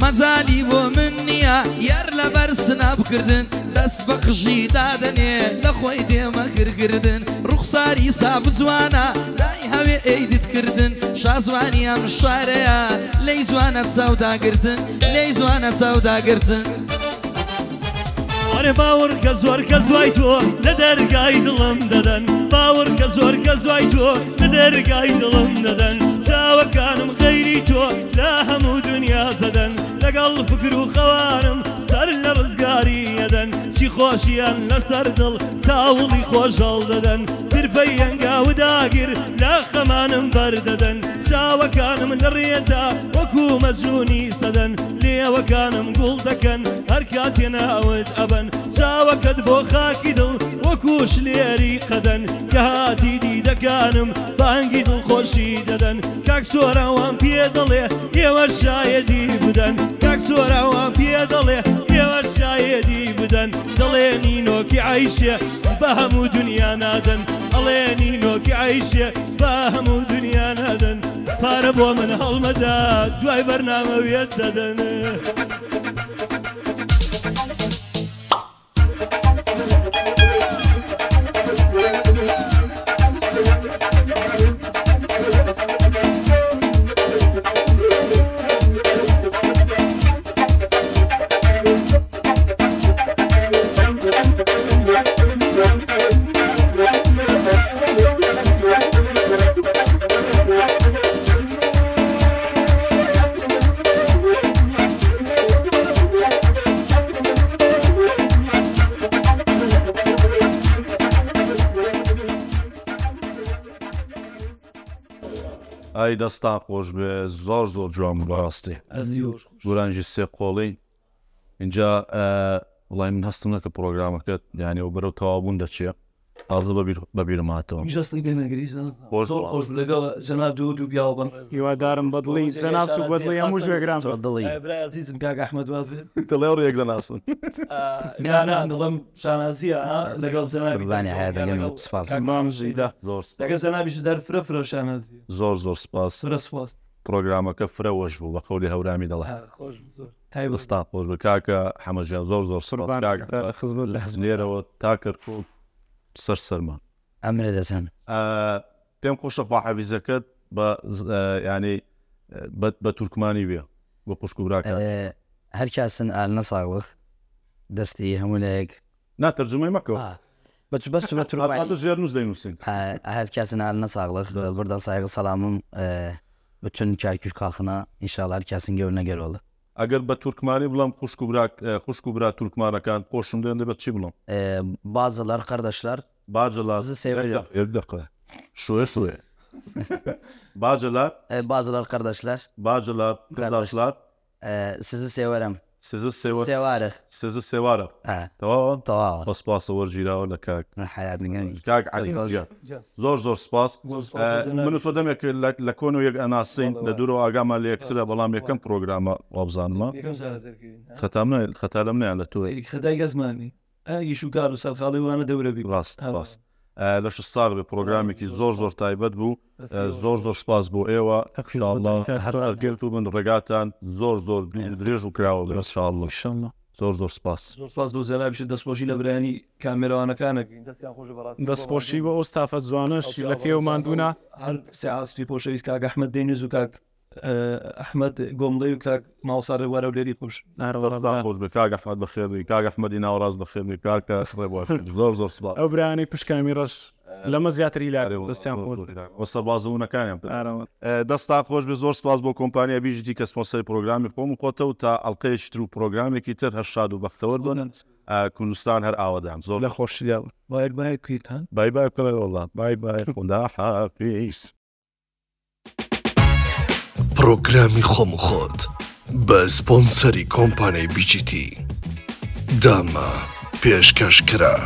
مزالي ومنيا يار لبرسنا بكردن دست بقشي دادني لخوي ديما كركردن رخصاري صاب زوانا لاي هاوي ايدت كردن شازواني ام الشارع لي زوانا تسودا قرتن لي زوانا تسودا قرتن باور كزور كزوايتو لدرجاي دلم ددن باور كزور كزوايتو لدرجاي دلم ددن ساوا كانم غيريتو لا هم دنيا زدن لقل فكر وخوانم سر لرزقاري يدن شي خوشيان لسردل تاولي خوشال ددن ترفيان قاو داقر لا خمانم برددن ساوا كانم لريتا وكو مجنوني سدن لي وكانم قولدكن هركاتي ناود ابن ساوا كدبو خاكي دل وكوش ليري قدن كهاتي دي دكانم بانقي دل خوشي ددن كاك سورا وان بيدلي يوشايدي بدن كاك سورا وان بيدلي يوشايدي بدن دليني نوكي عايشة بهم دنيا نادن دليني نوكي عايشة بهم دنيا نادن فاربو من هالمدى دواي برنامج يددن ئای دەستان خۆش بێ زۆر زۆر جوان بەڕاستی گورانجی سێ قۆڵی اینجا وڵای من هەستم نەکە پرۆگرامەکەت یعنی و بەرەو تەوابوون دەچێت تازە بەبیرم هاتەوە خۆش لەگەڵ جەناب دوو بیاوە هیوادارم بەدڵی جەناب چوو بەدڵی هەموو ژێگران عزیزم کاک ئەحمەد وازێ دڵێ ڕێک دەناسن دڵم شانازیە لەگەڵ قوربانی حیاتەکەم سپاس زۆر لەگە جەنابیش دەرفرە فرە شانازی زۆر زۆر سپاس فرە سپاس پرۆگرامەکە فرەوەش بوو بە قەولی هەورامی دەڵێ دەستا خۆش بە کاکە حەمەژیان زۆر لێرەوە تا کرد و سەرمان ئەمرە دەزان پێم خۆشە خواحەویزەکەت بە ینی بە تورکمانی بێ بە پشک و براکە هەر کەسن ئالنە ساغڵخ دەستی هەموو لەیەک ناتەرجمەی مەکەوە بەس بە تورکمانی ژێر نووس دەینووسین هەر کەسن ئالنە ساغڵخ بردە سایغ سەلامم بچن چاکیش کاخنا ئینشاڵ هەر کەسن گەور نەگەرۆڵە ئەگەر بە تورکمانی بڵام خوشک و برا تورکمانەکان خۆشم دێن دەبێت چی بڵم bazılar kardeşler sizi seviyor şuye bazılar kardeşler sizi severim sizi severim tamam سپاس وەرگیراوە لە کاک زۆر سپاس من تۆ دەمێک لە کۆن و یەک ئەناسین لە دوورەوە ئاگامان لە یەکترە بەڵام یەکەم پرۆگرامە وابزانمە خەتا لەم نیان لە تۆ خدای گەزمانی ئەگیش و کار و سەرخاڵی وانە دەورەبی ڕاست لەش ساغ بێ پرۆگرامێکی زۆر تایبەت بوو زۆر سپاس بۆ ئێوە هەرگرت و من ڕێگاتان زۆر درێژ و کراوە بەشاءالله زۆر سپاس بۆ زێرابیش دەستپۆشی لە برانی کامێرەوانەکانە دەستپۆشی بۆ ئەوستافەت جوانش لە کێوماندوونە هەر سیاستی پۆشەویست کاک ئەحمەد دەینوز و کاک ئەحمەد گۆمڵی و کاک ماوەساڕێ وەرە و لێری خۆش خۆش بە کاک ئەحمەد بەخێربی کاک ئەحمەدی ناوەڕاست بەخێربی کاکە زۆر سپاس ئەو برانی پشکامی ڕەش لەمە زیاتری لارێ دەستیان سەربازبوونەکانیان دەستا خۆش بێ زۆر سپاس بۆ کۆمپانیا بیژتی کە سپۆنسەری پرۆگرامی خۆم و خۆتەوە تا ئەڵقەیەکی تر و پرۆگرامێکی تر هەر شاد و بەختەوەر بن کوردستان هەر ئاوادان زۆر لە خۆشیدا بای کویتان بای وڵات بای خوندا حافیز پرۆگرامی خۆم و خۆت بە سپۆنسەری کۆمپانیای بیجیتی داما پێشکەشکرا